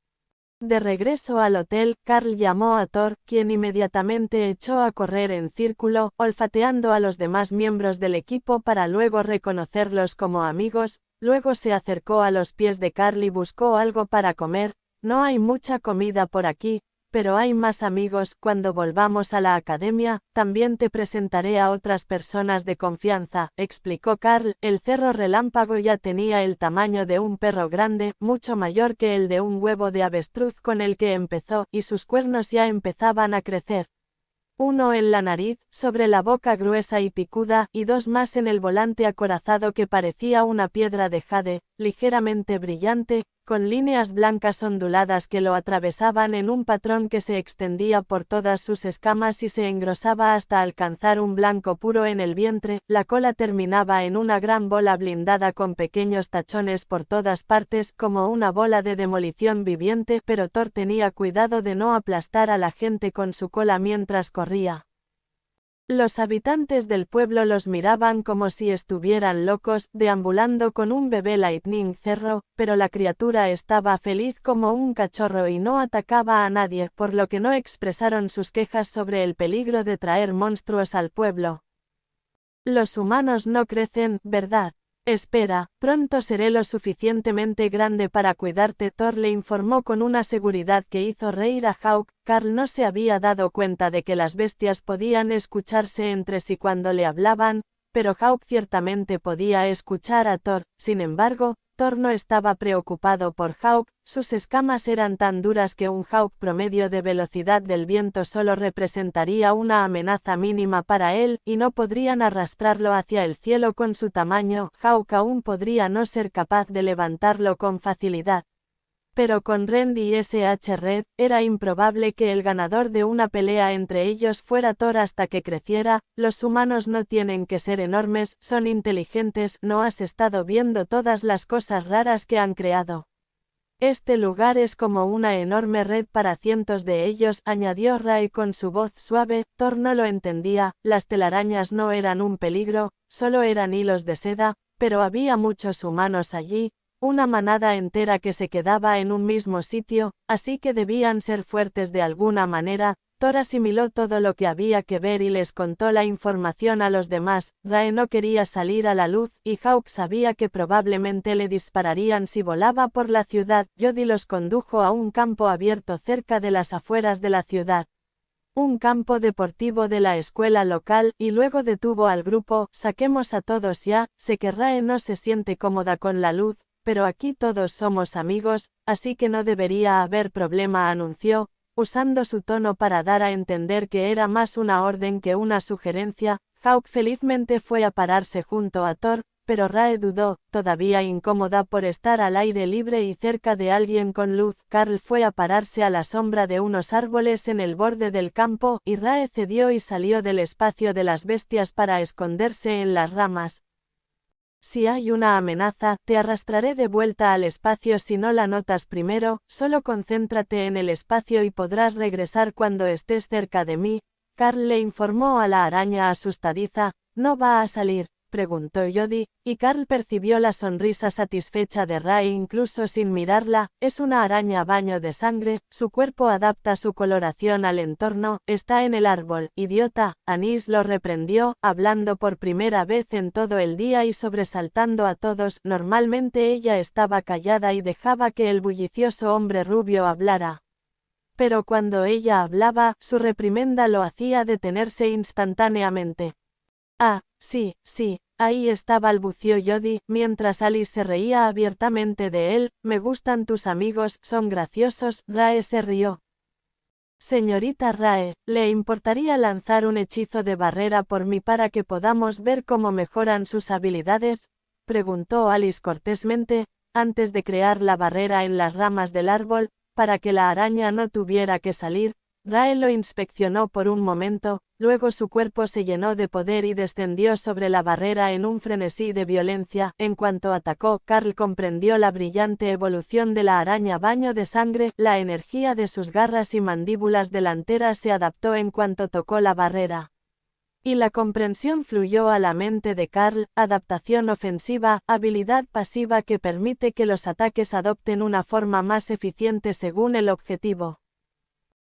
De regreso al hotel, Carl llamó a Thor, quien inmediatamente echó a correr en círculo, olfateando a los demás miembros del equipo para luego reconocerlos como amigos. Luego se acercó a los pies de Carl y buscó algo para comer. No hay mucha comida por aquí, pero hay más amigos. Cuando volvamos a la academia, también te presentaré a otras personas de confianza, explicó Carl. El cerro relámpago ya tenía el tamaño de un perro grande, mucho mayor que el de un huevo de avestruz con el que empezó, y sus cuernos ya empezaban a crecer. Uno en la nariz, sobre la boca gruesa y picuda, y dos más en el volante acorazado que parecía una piedra de jade, ligeramente brillante, con líneas blancas onduladas que lo atravesaban en un patrón que se extendía por todas sus escamas y se engrosaba hasta alcanzar un blanco puro en el vientre. La cola terminaba en una gran bola blindada con pequeños tachones por todas partes, como una bola de demolición viviente, pero Thor tenía cuidado de no aplastar a la gente con su cola mientras corría. Los habitantes del pueblo los miraban como si estuvieran locos, deambulando con un bebé Lightning Cerro, pero la criatura estaba feliz como un cachorro y no atacaba a nadie, por lo que no expresaron sus quejas sobre el peligro de traer monstruos al pueblo. Los humanos no crecen, ¿verdad? Espera, pronto seré lo suficientemente grande para cuidarte, Thor le informó con una seguridad que hizo reír a Hawk. Carl no se había dado cuenta de que las bestias podían escucharse entre sí cuando le hablaban, pero Hawk ciertamente podía escuchar a Thor. Sin embargo, Thor no estaba preocupado por Hawk, sus escamas eran tan duras que un Hawk promedio de velocidad del viento solo representaría una amenaza mínima para él, y no podrían arrastrarlo hacia el cielo con su tamaño. Hawk aún podría no ser capaz de levantarlo con facilidad. Pero con Rend y SH Red, era improbable que el ganador de una pelea entre ellos fuera Thor hasta que creciera. Los humanos no tienen que ser enormes, son inteligentes. ¿No has estado viendo todas las cosas raras que han creado? Este lugar es como una enorme red para cientos de ellos, añadió Ray con su voz suave. Thor no lo entendía, las telarañas no eran un peligro, solo eran hilos de seda, pero había muchos humanos allí, una manada entera que se quedaba en un mismo sitio, así que debían ser fuertes de alguna manera. Thor asimiló todo lo que había que ver y les contó la información a los demás. Rae no quería salir a la luz, y Hawk sabía que probablemente le dispararían si volaba por la ciudad. Jody los condujo a un campo abierto cerca de las afueras de la ciudad. Un campo deportivo de la escuela local, y luego detuvo al grupo. Saquemos a todos ya, sé que Rae no se siente cómoda con la luz, pero aquí todos somos amigos, así que no debería haber problema, anunció, usando su tono para dar a entender que era más una orden que una sugerencia. Hawk felizmente fue a pararse junto a Thor, pero Rae dudó, todavía incómoda por estar al aire libre y cerca de alguien con luz. Carl fue a pararse a la sombra de unos árboles en el borde del campo, y Rae cedió y salió del espacio de las bestias para esconderse en las ramas. Si hay una amenaza, te arrastraré de vuelta al espacio si no la notas primero. Solo concéntrate en el espacio y podrás regresar cuando estés cerca de mí. Carl le informó a la araña asustadiza. ¿No va a salir?, preguntó Jody, y Carl percibió la sonrisa satisfecha de Rae incluso sin mirarla. Es una araña baño de sangre, su cuerpo adapta su coloración al entorno. Está en el árbol, idiota. Anís lo reprendió, hablando por primera vez en todo el día y sobresaltando a todos. Normalmente ella estaba callada y dejaba que el bullicioso hombre rubio hablara. Pero cuando ella hablaba, su reprimenda lo hacía detenerse instantáneamente. Ah, sí, ahí está, balbució Jody, mientras Alice se reía abiertamente de él. Me gustan tus amigos, son graciosos. Rae se rió. Señorita Rae, ¿le importaría lanzar un hechizo de barrera por mí para que podamos ver cómo mejoran sus habilidades? Preguntó Alice cortésmente, antes de crear la barrera en las ramas del árbol, para que la araña no tuviera que salir. Rae lo inspeccionó por un momento, luego su cuerpo se llenó de poder y descendió sobre la barrera en un frenesí de violencia. En cuanto atacó, Carl comprendió la brillante evolución de la araña baño de sangre. La energía de sus garras y mandíbulas delanteras se adaptó en cuanto tocó la barrera. Y la comprensión fluyó a la mente de Carl: adaptación ofensiva, habilidad pasiva que permite que los ataques adopten una forma más eficiente según el objetivo.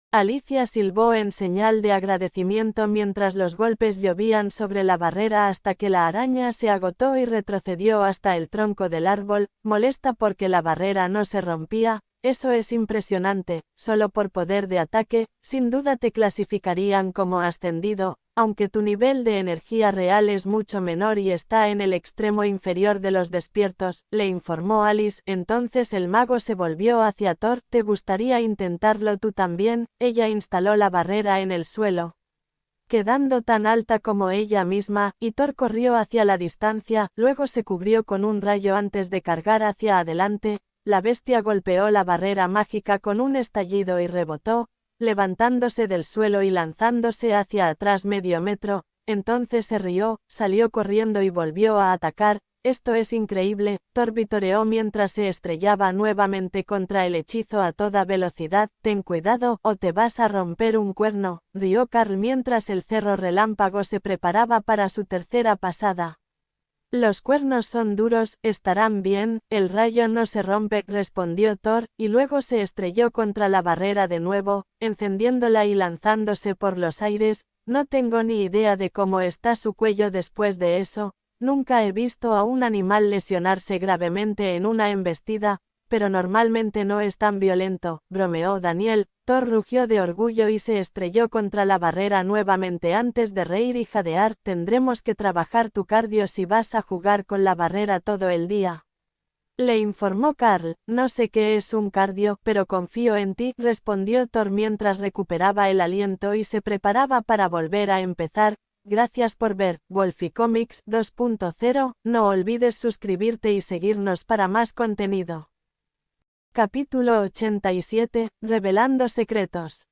Alicia silbó en señal de agradecimiento mientras los golpes llovían sobre la barrera hasta que la araña se agotó y retrocedió hasta el tronco del árbol, molesta porque la barrera no se rompía. Eso es impresionante, solo por poder de ataque, sin duda te clasificarían como ascendido, aunque tu nivel de energía real es mucho menor y está en el extremo inferior de los despiertos, le informó Alice. Entonces el mago se volvió hacia Thor. ¿Te gustaría intentarlo tú también? Ella instaló la barrera en el suelo, quedando tan alta como ella misma, y Thor corrió hacia la distancia, luego se cubrió con un rayo antes de cargar hacia adelante. La bestia golpeó la barrera mágica con un estallido y rebotó, levantándose del suelo y lanzándose hacia atrás medio metro. Entonces se rió, salió corriendo y volvió a atacar. Esto es increíble, Thor vitoreó mientras se estrellaba nuevamente contra el hechizo a toda velocidad. Ten cuidado, o te vas a romper un cuerno, rió Carl mientras el cerro relámpago se preparaba para su tercera pasada. Los cuernos son duros, estarán bien, el rayo no se rompe, respondió Thor, y luego se estrelló contra la barrera de nuevo, encendiéndola y lanzándose por los aires. No tengo ni idea de cómo está su cuello después de eso. Nunca he visto a un animal lesionarse gravemente en una embestida, pero normalmente no es tan violento, bromeó Daniel. Thor rugió de orgullo y se estrelló contra la barrera nuevamente antes de reír y jadear. Tendremos que trabajar tu cardio si vas a jugar con la barrera todo el día, le informó Carl. No sé qué es un cardio, pero confío en ti, respondió Thor mientras recuperaba el aliento y se preparaba para volver a empezar. Gracias por ver Wolfie Comics 2.0, no olvides suscribirte y seguirnos para más contenido. Capítulo 87, Revelando secretos.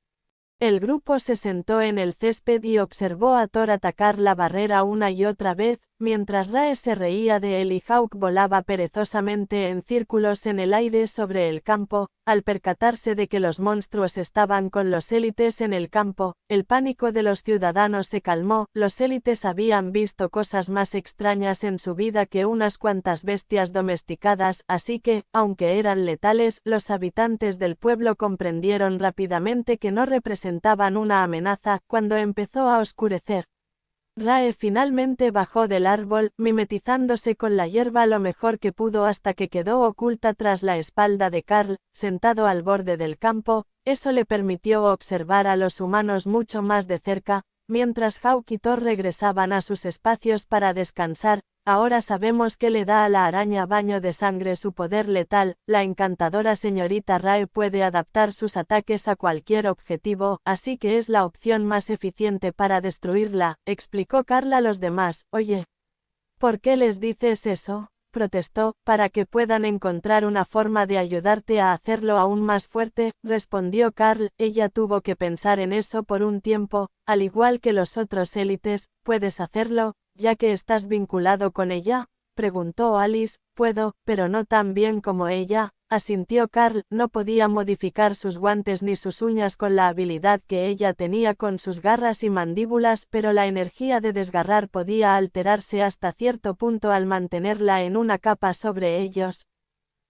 El grupo se sentó en el césped y observó a Thor atacar la barrera una y otra vez, mientras Rae se reía de él y Hawk volaba perezosamente en círculos en el aire sobre el campo. Al percatarse de que los monstruos estaban con los élites en el campo, el pánico de los ciudadanos se calmó. Los élites habían visto cosas más extrañas en su vida que unas cuantas bestias domesticadas, así que, aunque eran letales, los habitantes del pueblo comprendieron rápidamente que no representaban una amenaza. Cuando empezó a oscurecer, Rae finalmente bajó del árbol, mimetizándose con la hierba lo mejor que pudo hasta que quedó oculta tras la espalda de Carl, sentado al borde del campo. Eso le permitió observar a los humanos mucho más de cerca, mientras Hawk y Thor regresaban a sus espacios para descansar. Ahora sabemos que le da a la araña baño de sangre su poder letal. La encantadora señorita Rae puede adaptar sus ataques a cualquier objetivo, así que es la opción más eficiente para destruirla, explicó Carl a los demás. Oye, ¿por qué les dices eso?, protestó. Para que puedan encontrar una forma de ayudarte a hacerlo aún más fuerte, respondió Carl. Ella tuvo que pensar en eso por un tiempo. Al igual que los otros élites, ¿puedes hacerlo, ya que estás vinculado con ella?, preguntó Alice. Puedo, pero no tan bien como ella, asintió Carl. No podía modificar sus guantes ni sus uñas con la habilidad que ella tenía con sus garras y mandíbulas, pero la energía de desgarrar podía alterarse hasta cierto punto al mantenerla en una capa sobre ellos.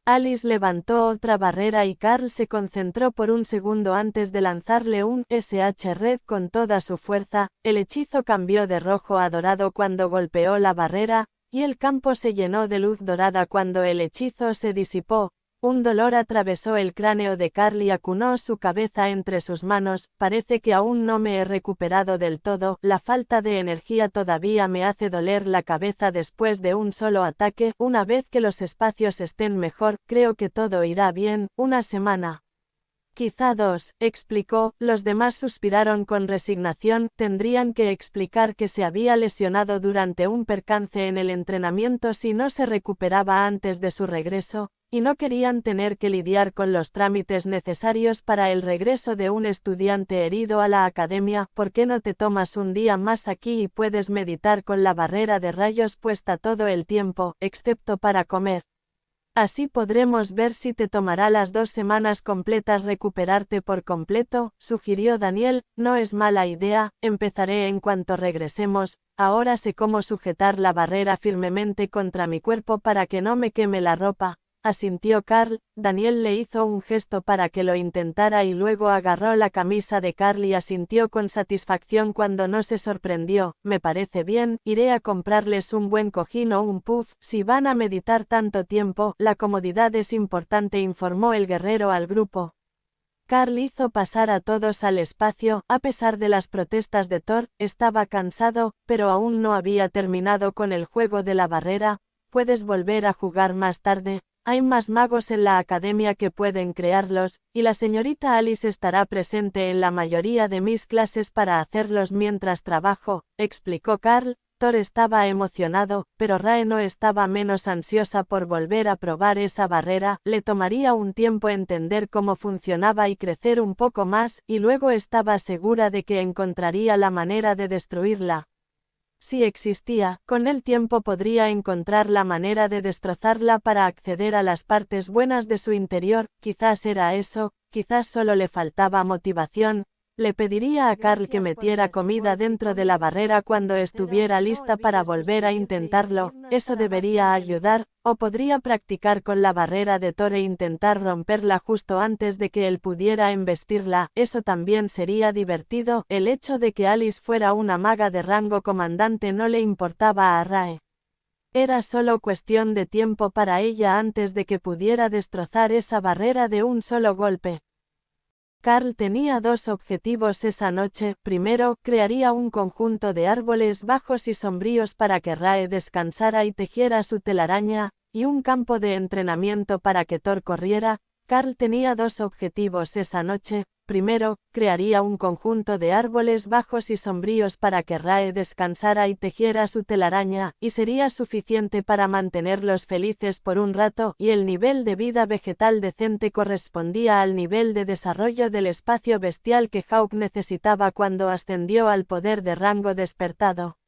Alice levantó otra barrera y Carl se concentró por un segundo antes de lanzarle un SH Red con toda su fuerza. El hechizo cambió de rojo a dorado cuando golpeó la barrera, y el campo se llenó de luz dorada cuando el hechizo se disipó. Un dolor atravesó el cráneo de Carl y acunó su cabeza entre sus manos. Parece que aún no me he recuperado del todo. La falta de energía todavía me hace doler la cabeza después de un solo ataque. Una vez que los espacios estén mejor, creo que todo irá bien. Una semana Quizá 2, explicó. Los demás suspiraron con resignación. Tendrían que explicar que se había lesionado durante un percance en el entrenamiento si no se recuperaba antes de su regreso, y no querían tener que lidiar con los trámites necesarios para el regreso de un estudiante herido a la academia. ¿Por qué no te tomas un día más aquí y puedes meditar con la barrera de rayos puesta todo el tiempo, excepto para comer? Así podremos ver si te tomará las 2 semanas completas recuperarte por completo, sugirió Daniel. No es mala idea, empezaré en cuanto regresemos. Ahora sé cómo sujetar la barrera firmemente contra mi cuerpo para que no me queme la ropa, asintió Carl. Daniel le hizo un gesto para que lo intentara y luego agarró la camisa de Carl y asintió con satisfacción cuando no se sorprendió. Me parece bien, iré a comprarles un buen cojín o un puff. Si van a meditar tanto tiempo, la comodidad es importante, informó el guerrero al grupo. Carl hizo pasar a todos al espacio. A pesar de las protestas de Thor, estaba cansado, pero aún no había terminado con el juego de la barrera. Puedes volver a jugar más tarde. Hay más magos en la academia que pueden crearlos, y la señorita Alice estará presente en la mayoría de mis clases para hacerlos mientras trabajo, explicó Carl. Thor estaba emocionado, pero Rae no estaba menos ansiosa por volver a probar esa barrera. Le tomaría un tiempo entender cómo funcionaba y crecer un poco más, y luego estaba segura de que encontraría la manera de destruirla. Si existía, con el tiempo podría encontrar la manera de destrozarla para acceder a las partes buenas de su interior. Quizás era eso, quizás solo le faltaba motivación. Le pediría a Carl que metiera comida dentro de la barrera cuando estuviera lista para volver a intentarlo. Eso debería ayudar, o podría practicar con la barrera de Thor e intentar romperla justo antes de que él pudiera embestirla. Eso también sería divertido. El hecho de que Alice fuera una maga de rango comandante no le importaba a Rae. Era solo cuestión de tiempo para ella antes de que pudiera destrozar esa barrera de un solo golpe. Carl tenía 2 objetivos esa noche. Primero, crearía un conjunto de árboles bajos y sombríos para que Rae descansara y tejiera su telaraña, y un campo de entrenamiento para que Thor corriera. Carl tenía 2 objetivos esa noche. Primero, crearía un conjunto de árboles bajos y sombríos para que Rae descansara y tejiera su telaraña, y sería suficiente para mantenerlos felices por un rato, y el nivel de vida vegetal decente correspondía al nivel de desarrollo del espacio bestial que Hawk necesitaba cuando ascendió al poder de rango despertado.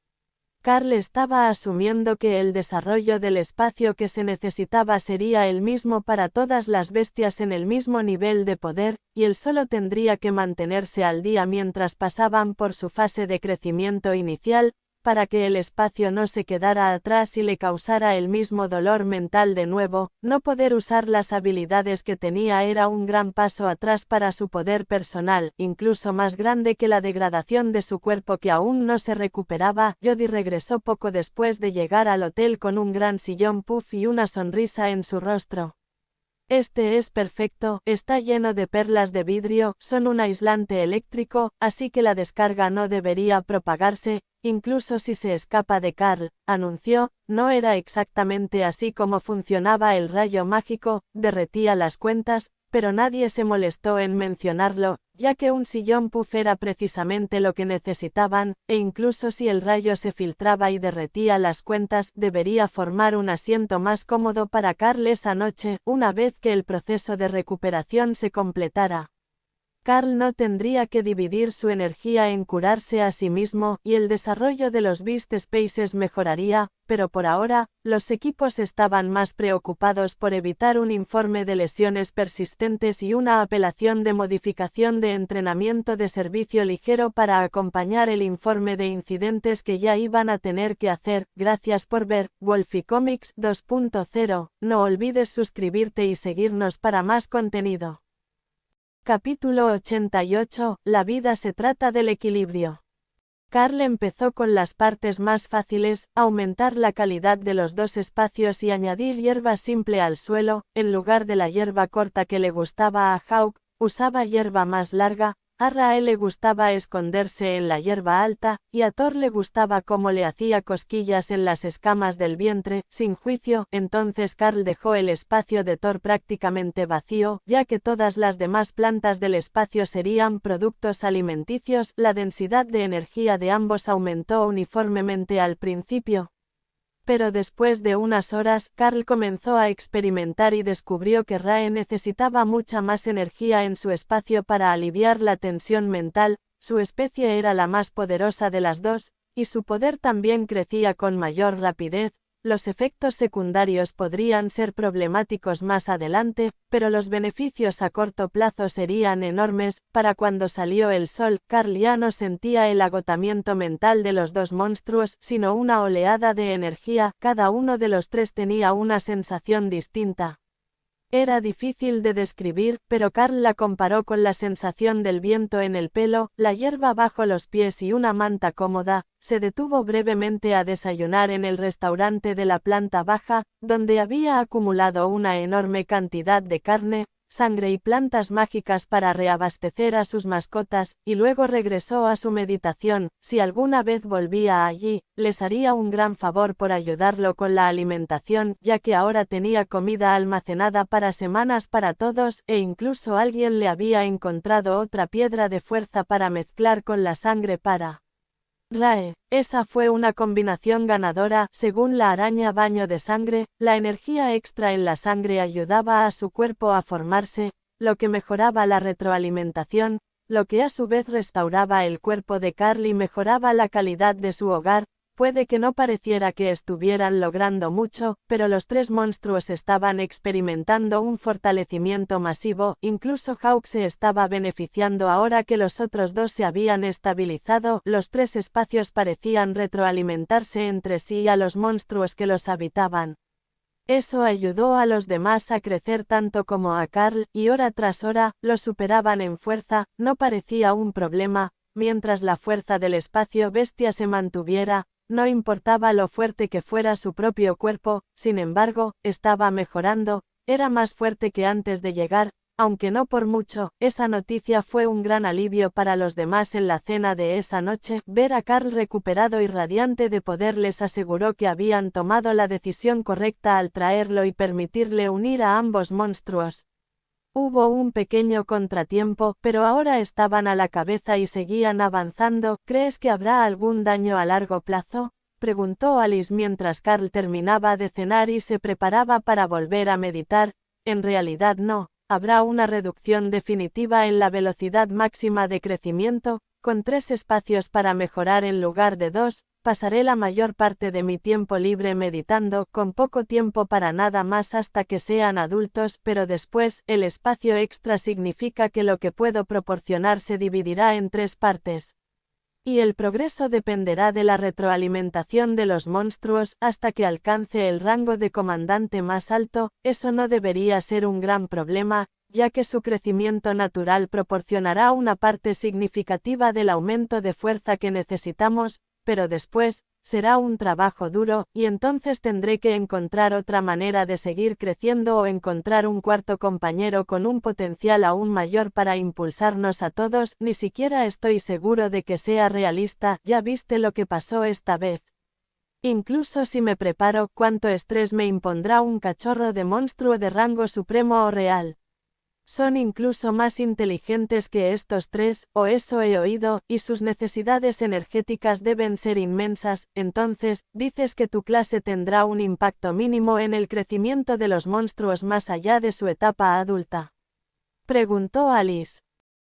Carl estaba asumiendo que el desarrollo del espacio que se necesitaba sería el mismo para todas las bestias en el mismo nivel de poder, y él solo tendría que mantenerse al día mientras pasaban por su fase de crecimiento inicial, para que el espacio no se quedara atrás y le causara el mismo dolor mental de nuevo. No poder usar las habilidades que tenía era un gran paso atrás para su poder personal, incluso más grande que la degradación de su cuerpo que aún no se recuperaba. Jodie regresó poco después de llegar al hotel con un gran sillón puff y una sonrisa en su rostro. Este es perfecto, está lleno de perlas de vidrio, son un aislante eléctrico, así que la descarga no debería propagarse, incluso si se escapa de Carl, anunció. No era exactamente así como funcionaba el rayo mágico, derretía las cuentas, pero nadie se molestó en mencionarlo, ya que un sillón puff era precisamente lo que necesitaban, e incluso si el rayo se filtraba y derretía las cuentas, debería formar un asiento más cómodo para Carl esa noche, una vez que el proceso de recuperación se completara. Carl no tendría que dividir su energía en curarse a sí mismo, y el desarrollo de los Beast Spaces mejoraría, pero por ahora, los equipos estaban más preocupados por evitar un informe de lesiones persistentes y una apelación de modificación de entrenamiento de servicio ligero para acompañar el informe de incidentes que ya iban a tener que hacer. Gracias por ver Wolfie Comics 2.0. No olvides suscribirte y seguirnos para más contenido. Capítulo 88. La vida se trata del equilibrio. Carl empezó con las partes más fáciles, aumentar la calidad de los 2 espacios y añadir hierba simple al suelo. En lugar de la hierba corta que le gustaba a Hawk, usaba hierba más larga. A Rae le gustaba esconderse en la hierba alta, y a Thor le gustaba cómo le hacía cosquillas en las escamas del vientre, sin juicio. Entonces Karl dejó el espacio de Thor prácticamente vacío, ya que todas las demás plantas del espacio serían productos alimenticios. La densidad de energía de ambos aumentó uniformemente al principio. Pero después de unas horas, Karl comenzó a experimentar y descubrió que Rae necesitaba mucha más energía en su espacio para aliviar la tensión mental. Su especie era la más poderosa de las dos, y su poder también crecía con mayor rapidez. Los efectos secundarios podrían ser problemáticos más adelante, pero los beneficios a corto plazo serían enormes. Para cuando salió el sol, Karl ya no sentía el agotamiento mental de los dos monstruos, sino una oleada de energía. Cada uno de los tres tenía una sensación distinta. Era difícil de describir, pero Karl la comparó con la sensación del viento en el pelo, la hierba bajo los pies y una manta cómoda. Se detuvo brevemente a desayunar en el restaurante de la planta baja, donde había acumulado una enorme cantidad de carne, sangre y plantas mágicas para reabastecer a sus mascotas, y luego regresó a su meditación. Si alguna vez volvía allí, les haría un gran favor por ayudarlo con la alimentación, ya que ahora tenía comida almacenada para semanas para todos, e incluso alguien le había encontrado otra piedra de fuerza para mezclar con la sangre para Rae. Esa fue una combinación ganadora. Según la araña baño de sangre, la energía extra en la sangre ayudaba a su cuerpo a formarse, lo que mejoraba la retroalimentación, lo que a su vez restauraba el cuerpo de Karl y mejoraba la calidad de su hogar. Puede que no pareciera que estuvieran logrando mucho, pero los tres monstruos estaban experimentando un fortalecimiento masivo. Incluso Hawk se estaba beneficiando ahora que los otros dos se habían estabilizado. Los tres espacios parecían retroalimentarse entre sí y a los monstruos que los habitaban. Eso ayudó a los demás a crecer tanto como a Karl, y hora tras hora, los superaban en fuerza. No parecía un problema, mientras la fuerza del espacio bestia se mantuviera. No importaba lo fuerte que fuera su propio cuerpo, sin embargo, estaba mejorando, era más fuerte que antes de llegar, aunque no por mucho. Esa noticia fue un gran alivio para los demás en la cena de esa noche. Ver a Karl recuperado y radiante de poder les aseguró que habían tomado la decisión correcta al traerlo y permitirle unir a ambos monstruos. Hubo un pequeño contratiempo, pero ahora estaban a la cabeza y seguían avanzando. ¿Crees que habrá algún daño a largo plazo?, preguntó Alice mientras Karl terminaba de cenar y se preparaba para volver a meditar. En realidad no, habrá una reducción definitiva en la velocidad máxima de crecimiento, con 3 espacios para mejorar en lugar de 2. Pasaré la mayor parte de mi tiempo libre meditando, con poco tiempo para nada más hasta que sean adultos, pero después, el espacio extra significa que lo que puedo proporcionar se dividirá en 3 partes. Y el progreso dependerá de la retroalimentación de los monstruos, hasta que alcance el rango de comandante más alto. Eso no debería ser un gran problema, ya que su crecimiento natural proporcionará una parte significativa del aumento de fuerza que necesitamos, pero después, será un trabajo duro, y entonces tendré que encontrar otra manera de seguir creciendo o encontrar un cuarto compañero con un potencial aún mayor para impulsarnos a todos. Ni siquiera estoy seguro de que sea realista. Ya viste lo que pasó esta vez. Incluso si me preparo, ¿cuánto estrés me impondrá un cachorro de monstruo de rango supremo o real? Son incluso más inteligentes que estos 3, o eso he oído, y sus necesidades energéticas deben ser inmensas. Entonces, ¿dices que tu clase tendrá un impacto mínimo en el crecimiento de los monstruos más allá de su etapa adulta?, preguntó Alice.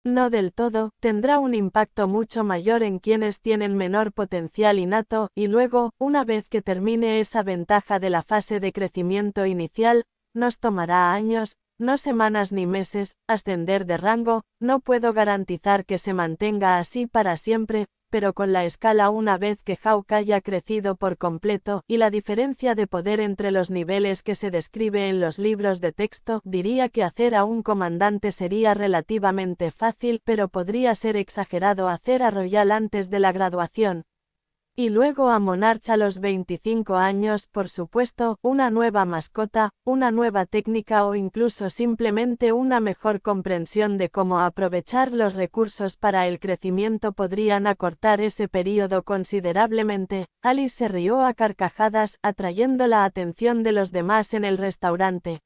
No del todo, tendrá un impacto mucho mayor en quienes tienen menor potencial innato, y luego, una vez que termine esa ventaja de la fase de crecimiento inicial, nos tomará años, no semanas ni meses, ascender de rango. No puedo garantizar que se mantenga así para siempre, pero con la escala una vez que Hawk haya crecido por completo, y la diferencia de poder entre los niveles que se describe en los libros de texto, diría que hacer a un comandante sería relativamente fácil, pero podría ser exagerado hacer a Royal antes de la graduación. Y luego a Monarch a los 25 años, por supuesto, una nueva mascota, una nueva técnica o incluso simplemente una mejor comprensión de cómo aprovechar los recursos para el crecimiento podrían acortar ese período considerablemente. Alice se rió a carcajadas, atrayendo la atención de los demás en el restaurante.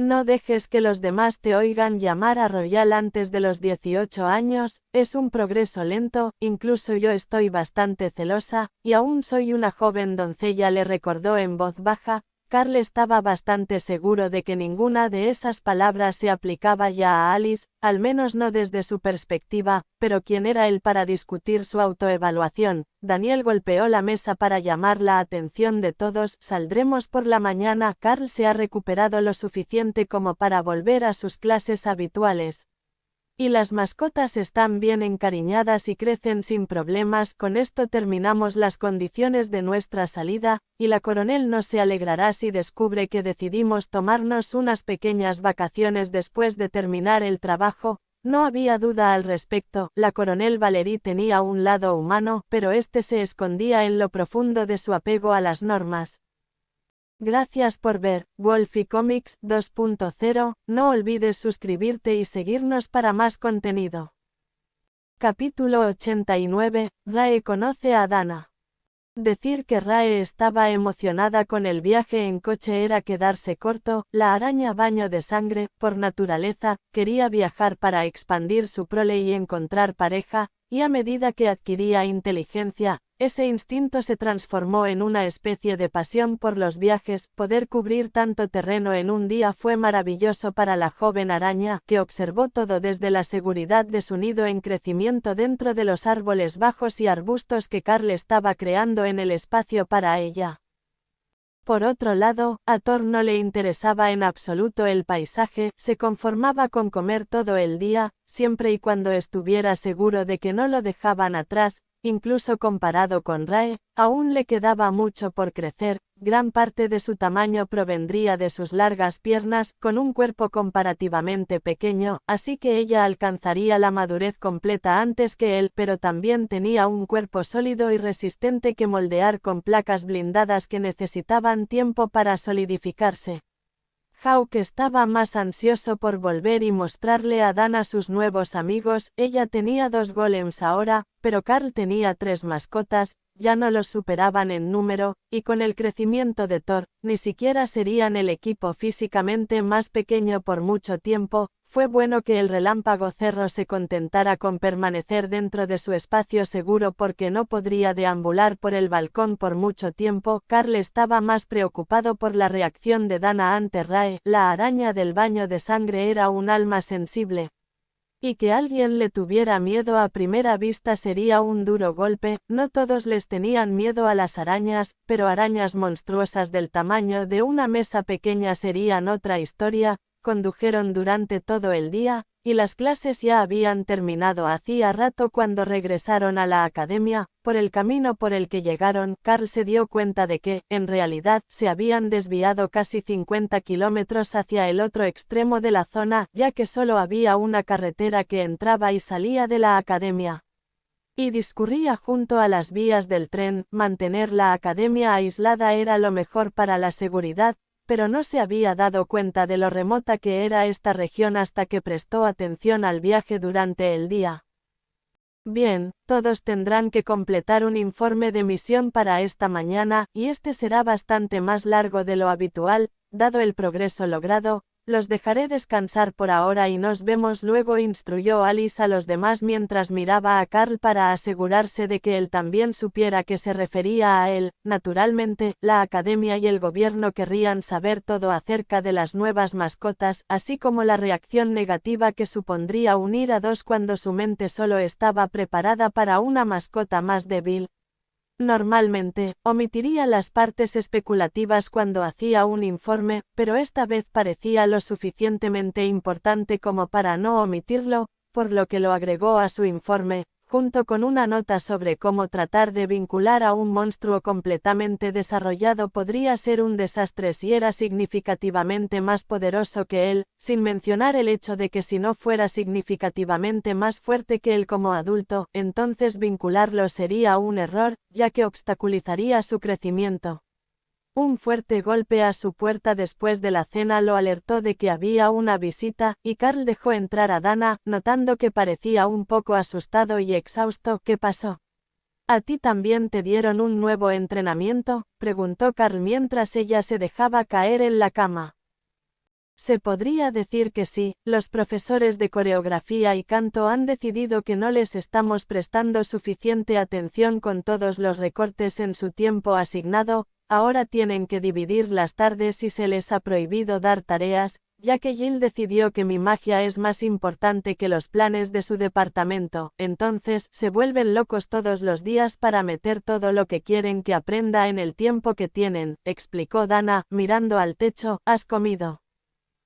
No dejes que los demás te oigan llamar a Royal antes de los 18 años, es un progreso lento, incluso yo estoy bastante celosa, y aún soy una joven doncella, le recordó en voz baja. Carl estaba bastante seguro de que ninguna de esas palabras se aplicaba ya a Alice, al menos no desde su perspectiva, pero ¿quién era él para discutir su autoevaluación? Daniel golpeó la mesa para llamar la atención de todos. Saldremos por la mañana. Carl se ha recuperado lo suficiente como para volver a sus clases habituales. Y las mascotas están bien encariñadas y crecen sin problemas. Con esto terminamos las condiciones de nuestra salida, y la coronel no se alegrará si descubre que decidimos tomarnos unas pequeñas vacaciones después de terminar el trabajo. No había duda al respecto, la coronel Valerie tenía un lado humano, pero este se escondía en lo profundo de su apego a las normas. Gracias por ver Wolfie Comics 2.0, no olvides suscribirte y seguirnos para más contenido. Capítulo 89, Rae conoce a Dana. Decir que Rae estaba emocionada con el viaje en coche era quedarse corto. La araña baño de sangre, por naturaleza, quería viajar para expandir su prole y encontrar pareja, y a medida que adquiría inteligencia, ese instinto se transformó en una especie de pasión por los viajes. Poder cubrir tanto terreno en un día fue maravilloso para la joven araña, que observó todo desde la seguridad de su nido en crecimiento dentro de los árboles bajos y arbustos que Carl estaba creando en el espacio para ella. Por otro lado, a Thor no le interesaba en absoluto el paisaje, se conformaba con comer todo el día, siempre y cuando estuviera seguro de que no lo dejaban atrás. Incluso comparado con Rae, aún le quedaba mucho por crecer. Gran parte de su tamaño provendría de sus largas piernas, con un cuerpo comparativamente pequeño, así que ella alcanzaría la madurez completa antes que él, pero también tenía un cuerpo sólido y resistente que moldear con placas blindadas que necesitaban tiempo para solidificarse. Hawk estaba más ansioso por volver y mostrarle a Dana sus nuevos amigos. Ella tenía 2 golems ahora, pero Carl tenía 3 mascotas, ya no los superaban en número, y con el crecimiento de Thor, ni siquiera serían el equipo físicamente más pequeño por mucho tiempo. Fue bueno que el relámpago cerro se contentara con permanecer dentro de su espacio seguro porque no podría deambular por el balcón por mucho tiempo. Carl estaba más preocupado por la reacción de Dana ante Rae. La araña del baño de sangre era un alma sensible. Y que alguien le tuviera miedo a primera vista sería un duro golpe. No todos les tenían miedo a las arañas, pero arañas monstruosas del tamaño de una mesa pequeña serían otra historia. Condujeron durante todo el día, y las clases ya habían terminado hacía rato cuando regresaron a la academia. Por el camino por el que llegaron, Carl se dio cuenta de que, en realidad, se habían desviado casi 50 kilómetros hacia el otro extremo de la zona, ya que solo había una carretera que entraba y salía de la academia. Y discurría junto a las vías del tren. Mantener la academia aislada era lo mejor para la seguridad, pero no se había dado cuenta de lo remota que era esta región hasta que prestó atención al viaje durante el día. Bien, todos tendrán que completar un informe de misión para esta mañana, y este será bastante más largo de lo habitual, dado el progreso logrado. Los dejaré descansar por ahora y nos vemos luego, instruyó Alice a los demás mientras miraba a Carl para asegurarse de que él también supiera que se refería a él. Naturalmente, la academia y el gobierno querrían saber todo acerca de las nuevas mascotas, así como la reacción negativa que supondría unir a 2 cuando su mente solo estaba preparada para una mascota más débil. Normalmente, omitiría las partes especulativas cuando hacía un informe, pero esta vez parecía lo suficientemente importante como para no omitirlo, por lo que lo agregó a su informe. junto con una nota sobre cómo tratar de vincular a un monstruo completamente desarrollado podría ser un desastre si era significativamente más poderoso que él, sin mencionar el hecho de que si no fuera significativamente más fuerte que él como adulto, entonces vincularlo sería un error, ya que obstaculizaría su crecimiento. Un fuerte golpe a su puerta después de la cena lo alertó de que había una visita, y Carl dejó entrar a Dana, notando que parecía un poco asustado y exhausto. ¿Qué pasó? ¿A ti también te dieron un nuevo entrenamiento?, preguntó Carl mientras ella se dejaba caer en la cama. Se podría decir que sí, los profesores de coreografía y canto han decidido que no les estamos prestando suficiente atención con todos los recortes en su tiempo asignado. Ahora tienen que dividir las tardes y se les ha prohibido dar tareas, ya que Jill decidió que mi magia es más importante que los planes de su departamento, entonces se vuelven locos todos los días para meter todo lo que quieren que aprenda en el tiempo que tienen, explicó Dana, mirando al techo. ¿Has comido?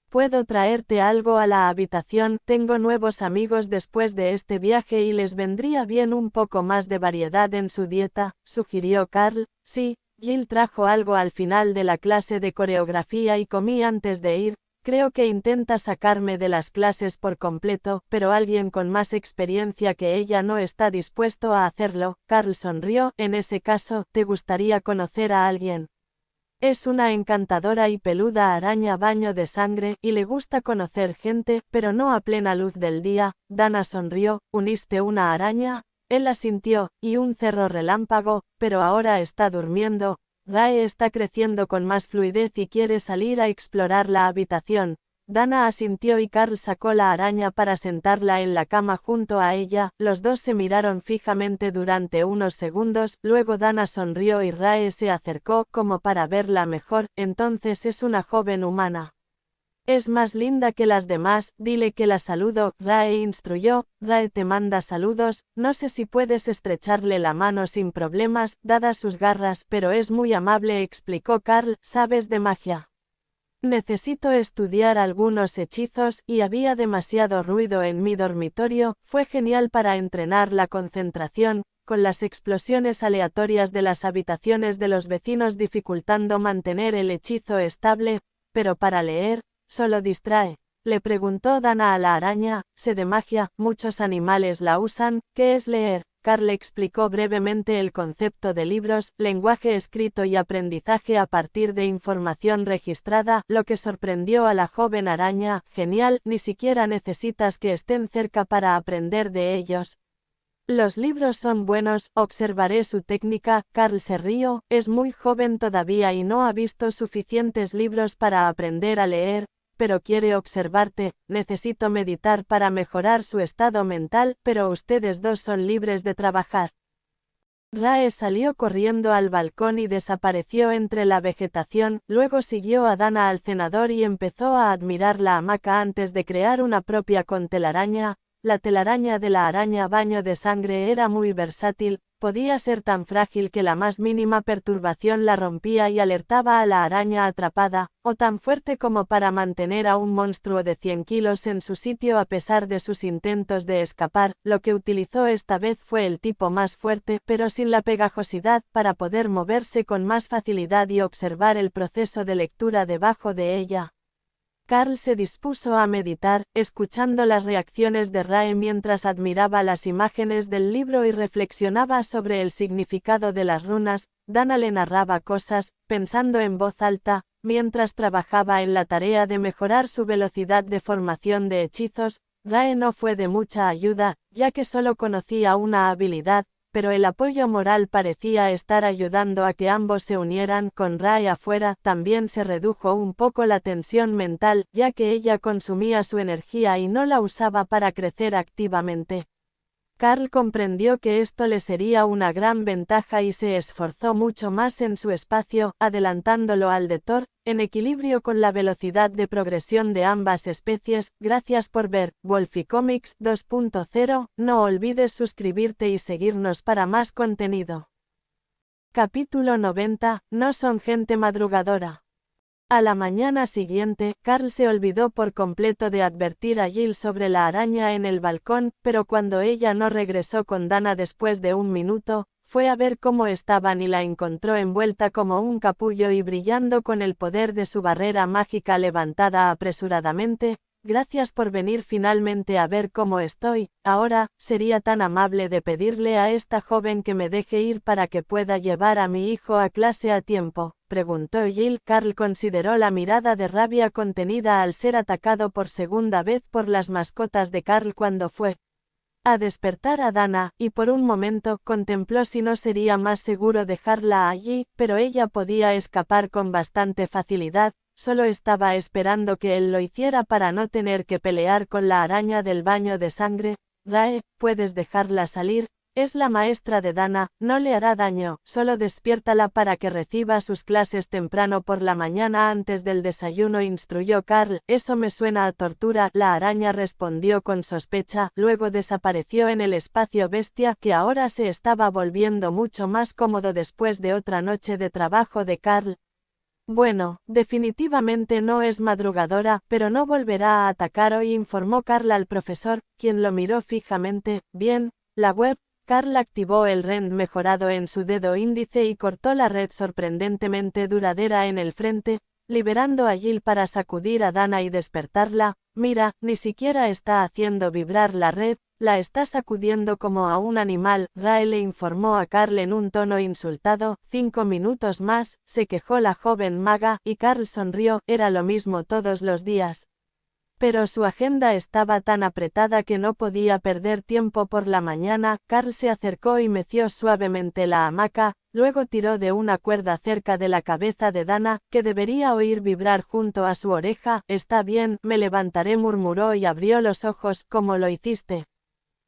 ¿Puedo traerte algo a la habitación? Tengo nuevos amigos después de este viaje y les vendría bien un poco más de variedad en su dieta, sugirió Carl. Sí. Jill trajo algo al final de la clase de coreografía y comí antes de ir. Creo que intenta sacarme de las clases por completo, pero alguien con más experiencia que ella no está dispuesto a hacerlo. Carl sonrió. En ese caso, ¿te gustaría conocer a alguien? Es una encantadora y peluda araña baño de sangre, y le gusta conocer gente, pero no a plena luz del día. Dana sonrió. ¿Uniste una araña? Él asintió, y un cerro relámpago, pero ahora está durmiendo. Rae está creciendo con más fluidez y quiere salir a explorar la habitación. Dana asintió y Carl sacó la araña para sentarla en la cama junto a ella. Los dos se miraron fijamente durante unos segundos, luego Dana sonrió y Rae se acercó como para verla mejor. Entonces es una joven humana. Es más linda que las demás, dile que la saludo. Rae instruyó. Rae te manda saludos, no sé si puedes estrecharle la mano sin problemas, dadas sus garras, pero es muy amable, explicó Carl. ¿Sabes de magia? Necesito estudiar algunos hechizos, y había demasiado ruido en mi dormitorio. Fue genial para entrenar la concentración, con las explosiones aleatorias de las habitaciones de los vecinos dificultando mantener el hechizo estable, pero para leer, solo distrae. Le preguntó Dana a la araña. Sé de magia, muchos animales la usan. ¿Qué es leer? Carl explicó brevemente el concepto de libros, lenguaje escrito y aprendizaje a partir de información registrada, lo que sorprendió a la joven araña. Genial, ni siquiera necesitas que estén cerca para aprender de ellos. Los libros son buenos, observaré su técnica. Carl se rió. Es muy joven todavía y no ha visto suficientes libros para aprender a leer, pero quiere observarte. Necesito meditar para mejorar su estado mental, pero ustedes dos son libres de trabajar. Rae salió corriendo al balcón y desapareció entre la vegetación, luego siguió a Dana al cenador y empezó a admirar la hamaca antes de crear una propia con telaraña. La telaraña de la araña baño de sangre era muy versátil, podía ser tan frágil que la más mínima perturbación la rompía y alertaba a la araña atrapada, o tan fuerte como para mantener a un monstruo de 100 kilos en su sitio a pesar de sus intentos de escapar. Lo que utilizó esta vez fue el tipo más fuerte, pero sin la pegajosidad, para poder moverse con más facilidad y observar el proceso de lectura debajo de ella. Carl se dispuso a meditar, escuchando las reacciones de Rae mientras admiraba las imágenes del libro y reflexionaba sobre el significado de las runas. Dana le narraba cosas, pensando en voz alta, mientras trabajaba en la tarea de mejorar su velocidad de formación de hechizos. Rae no fue de mucha ayuda, ya que solo conocía una habilidad, pero el apoyo moral parecía estar ayudando a que ambos se unieran. Con Rae afuera, también se redujo un poco la tensión mental, ya que ella consumía su energía y no la usaba para crecer activamente. Carl comprendió que esto le sería una gran ventaja y se esforzó mucho más en su espacio, adelantándolo al de Thor, en equilibrio con la velocidad de progresión de ambas especies. Gracias por ver Wolfie Comics 2.0, no olvides suscribirte y seguirnos para más contenido. Capítulo 90, no son gente madrugadora. A la mañana siguiente, Carl se olvidó por completo de advertir a Jill sobre la araña en el balcón, pero cuando ella no regresó con Dana después de un minuto, fue a ver cómo estaban y la encontró envuelta como un capullo y brillando con el poder de su barrera mágica levantada apresuradamente. Gracias por venir finalmente a ver cómo estoy. Ahora, ¿sería tan amable de pedirle a esta joven que me deje ir para que pueda llevar a mi hijo a clase a tiempo?, preguntó Jill. Carl consideró la mirada de rabia contenida al ser atacado por segunda vez por las mascotas de Carl cuando fue a despertar a Dana, y por un momento contempló si no sería más seguro dejarla allí, pero ella podía escapar con bastante facilidad. Solo estaba esperando que él lo hiciera para no tener que pelear con la araña del baño de sangre. Rae, puedes dejarla salir, es la maestra de Dana, no le hará daño, solo despiértala para que reciba sus clases temprano por la mañana antes del desayuno, instruyó Carl. Eso me suena a tortura, la araña respondió con sospecha, luego desapareció en el espacio bestia, que ahora se estaba volviendo mucho más cómodo después de otra noche de trabajo de Carl. Bueno, definitivamente no es madrugadora, pero no volverá a atacar hoy, informó Carl al profesor, quien lo miró fijamente. Bien, la web. Carl activó el rend mejorado en su dedo índice y cortó la red sorprendentemente duradera en el frente, liberando a Jill para sacudir a Dana y despertarla. Mira, ni siquiera está haciendo vibrar la red, la está sacudiendo como a un animal. Rae le informó a Carl en un tono insultado. 5 minutos más, se quejó la joven maga, y Carl sonrió. Era lo mismo todos los días. Pero su agenda estaba tan apretada que no podía perder tiempo por la mañana. Carl se acercó y meció suavemente la hamaca, luego tiró de una cuerda cerca de la cabeza de Dana, que debería oír vibrar junto a su oreja. Está bien, me levantaré, murmuró y abrió los ojos. ¿Cómo lo hiciste?,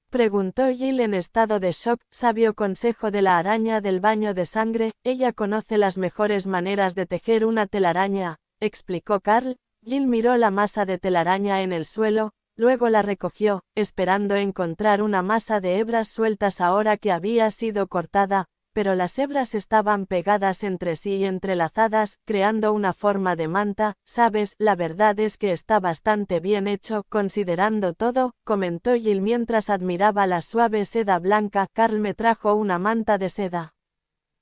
preguntó Jill en estado de shock. Sabio consejo de la araña del baño de sangre, ella conoce las mejores maneras de tejer una telaraña, explicó Carl. Jill miró la masa de telaraña en el suelo, luego la recogió, esperando encontrar una masa de hebras sueltas ahora que había sido cortada, pero las hebras estaban pegadas entre sí y entrelazadas, creando una forma de manta. Sabes, la verdad es que está bastante bien hecho, considerando todo, comentó Jill mientras admiraba la suave seda blanca. Carl me trajo una manta de seda.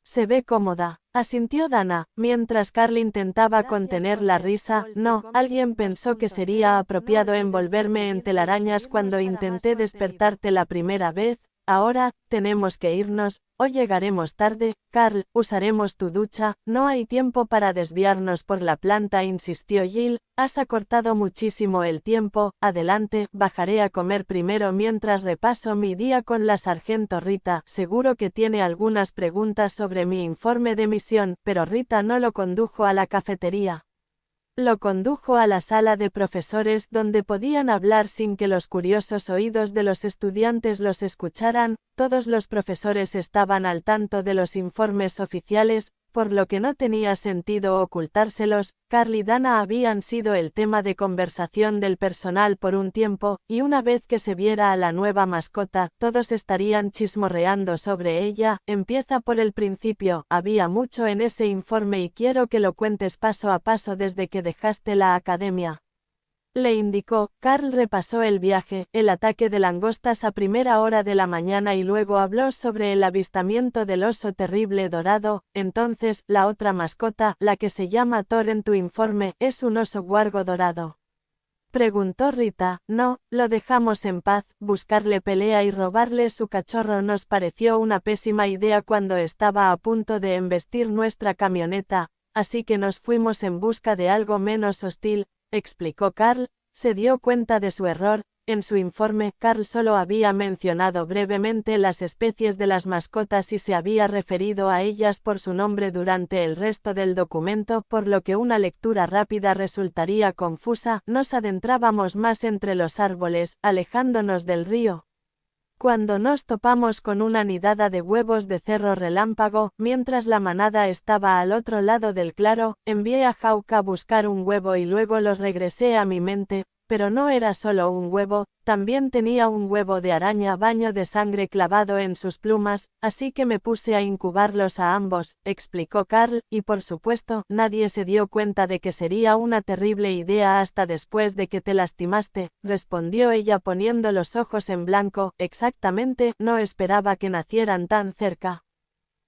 Se ve cómoda, asintió Dana, mientras Carl intentaba contener la risa. No, alguien pensó que sería apropiado envolverme en telarañas cuando intenté despertarte la primera vez. Ahora, tenemos que irnos, o llegaremos tarde. Carl, usaremos tu ducha, no hay tiempo para desviarnos por la planta, insistió Jill. Has acortado muchísimo el tiempo. Adelante, bajaré a comer primero mientras repaso mi día con la sargento Rita. Seguro que tiene algunas preguntas sobre mi informe de misión, pero Rita no lo condujo a la cafetería. Lo condujo a la sala de profesores donde podían hablar sin que los curiosos oídos de los estudiantes los escucharan. Todos los profesores estaban al tanto de los informes oficiales, por lo que no tenía sentido ocultárselos. Carl y Dana habían sido el tema de conversación del personal por un tiempo, y una vez que se viera a la nueva mascota, todos estarían chismorreando sobre ella. Empieza por el principio, había mucho en ese informe y quiero que lo cuentes paso a paso desde que dejaste la academia. Le indicó. Carl repasó el viaje, el ataque de langostas a primera hora de la mañana y luego habló sobre el avistamiento del oso terrible dorado. Entonces, la otra mascota, la que se llama Thor en tu informe, ¿es un oso guargo dorado?, preguntó Rita. No, lo dejamos en paz. Buscarle pelea y robarle su cachorro nos pareció una pésima idea cuando estaba a punto de embestir nuestra camioneta, así que nos fuimos en busca de algo menos hostil, explicó Carl. Se dio cuenta de su error. En su informe, Carl solo había mencionado brevemente las especies de las mascotas y se había referido a ellas por su nombre durante el resto del documento, por lo que una lectura rápida resultaría confusa. Nos adentrábamos más entre los árboles, alejándonos del río, cuando nos topamos con una nidada de huevos de cerro relámpago. Mientras la manada estaba al otro lado del claro, envié a Hawk a buscar un huevo y luego los regresé a mi mente, pero no era solo un huevo, también tenía un huevo de araña baño de sangre clavado en sus plumas, así que me puse a incubarlos a ambos, explicó Carl, y por supuesto, nadie se dio cuenta de que sería una terrible idea hasta después de que te lastimaste, respondió ella poniendo los ojos en blanco. Exactamente, no esperaba que nacieran tan cerca.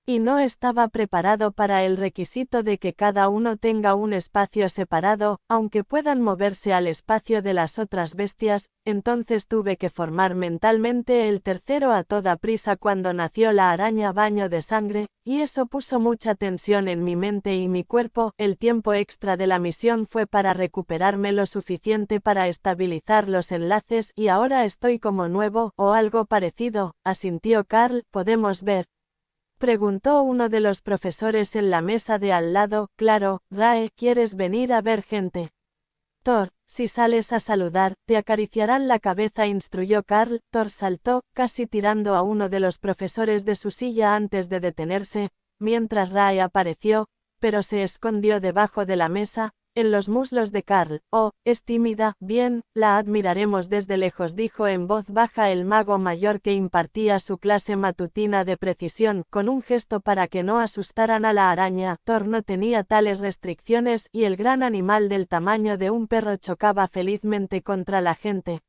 Y no estaba preparado para el requisito de que cada uno tenga un espacio separado, aunque puedan moverse al espacio de las otras bestias, entonces tuve que formar mentalmente el tercero a toda prisa cuando nació la araña baño de sangre, y eso puso mucha tensión en mi mente y mi cuerpo. El tiempo extra de la misión fue para recuperarme lo suficiente para estabilizar los enlaces y ahora estoy como nuevo, o algo parecido, asintió Carl. ¿Podemos ver?, preguntó uno de los profesores en la mesa de al lado. Claro, Rae, ¿quieres venir a ver gente? Thor, si sales a saludar, te acariciarán la cabeza, instruyó Carl. Thor saltó, casi tirando a uno de los profesores de su silla antes de detenerse, mientras Rae apareció, pero se escondió debajo de la mesa, en los muslos de Carl. Oh, es tímida, bien, la admiraremos desde lejos, dijo en voz baja el mago mayor que impartía su clase matutina de precisión, con un gesto para que no asustaran a la araña. Thor no tenía tales restricciones, y el gran animal del tamaño de un perro chocaba felizmente contra la gente,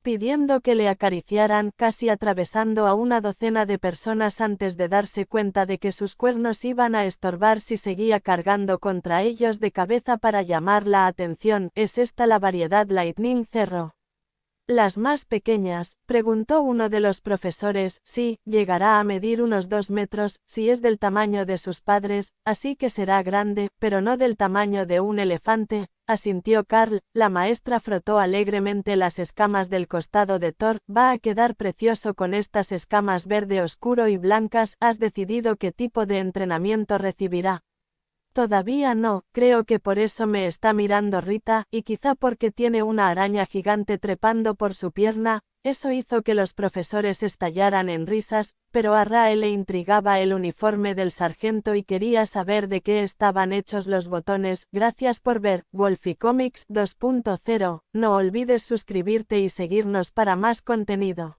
pidiendo que le acariciaran, casi atravesando a una docena de personas antes de darse cuenta de que sus cuernos iban a estorbar si seguía cargando contra ellos de cabeza para llamar la atención. ¿Es esta la variedad Lightning Cerro? ¿Las más pequeñas?, preguntó uno de los profesores. Sí, llegará a medir unos 2 metros, si es del tamaño de sus padres, así que será grande, pero no del tamaño de un elefante, asintió Carl. La maestra frotó alegremente las escamas del costado de Thor. Va a quedar precioso con estas escamas verde oscuro y blancas. ¿Has decidido qué tipo de entrenamiento recibirá? Todavía no, creo que por eso me está mirando Rita, y quizá porque tiene una araña gigante trepando por su pierna. Eso hizo que los profesores estallaran en risas, pero a Rae le intrigaba el uniforme del sargento y quería saber de qué estaban hechos los botones. Gracias por ver Wolfie Comics 2.0, no olvides suscribirte y seguirnos para más contenido.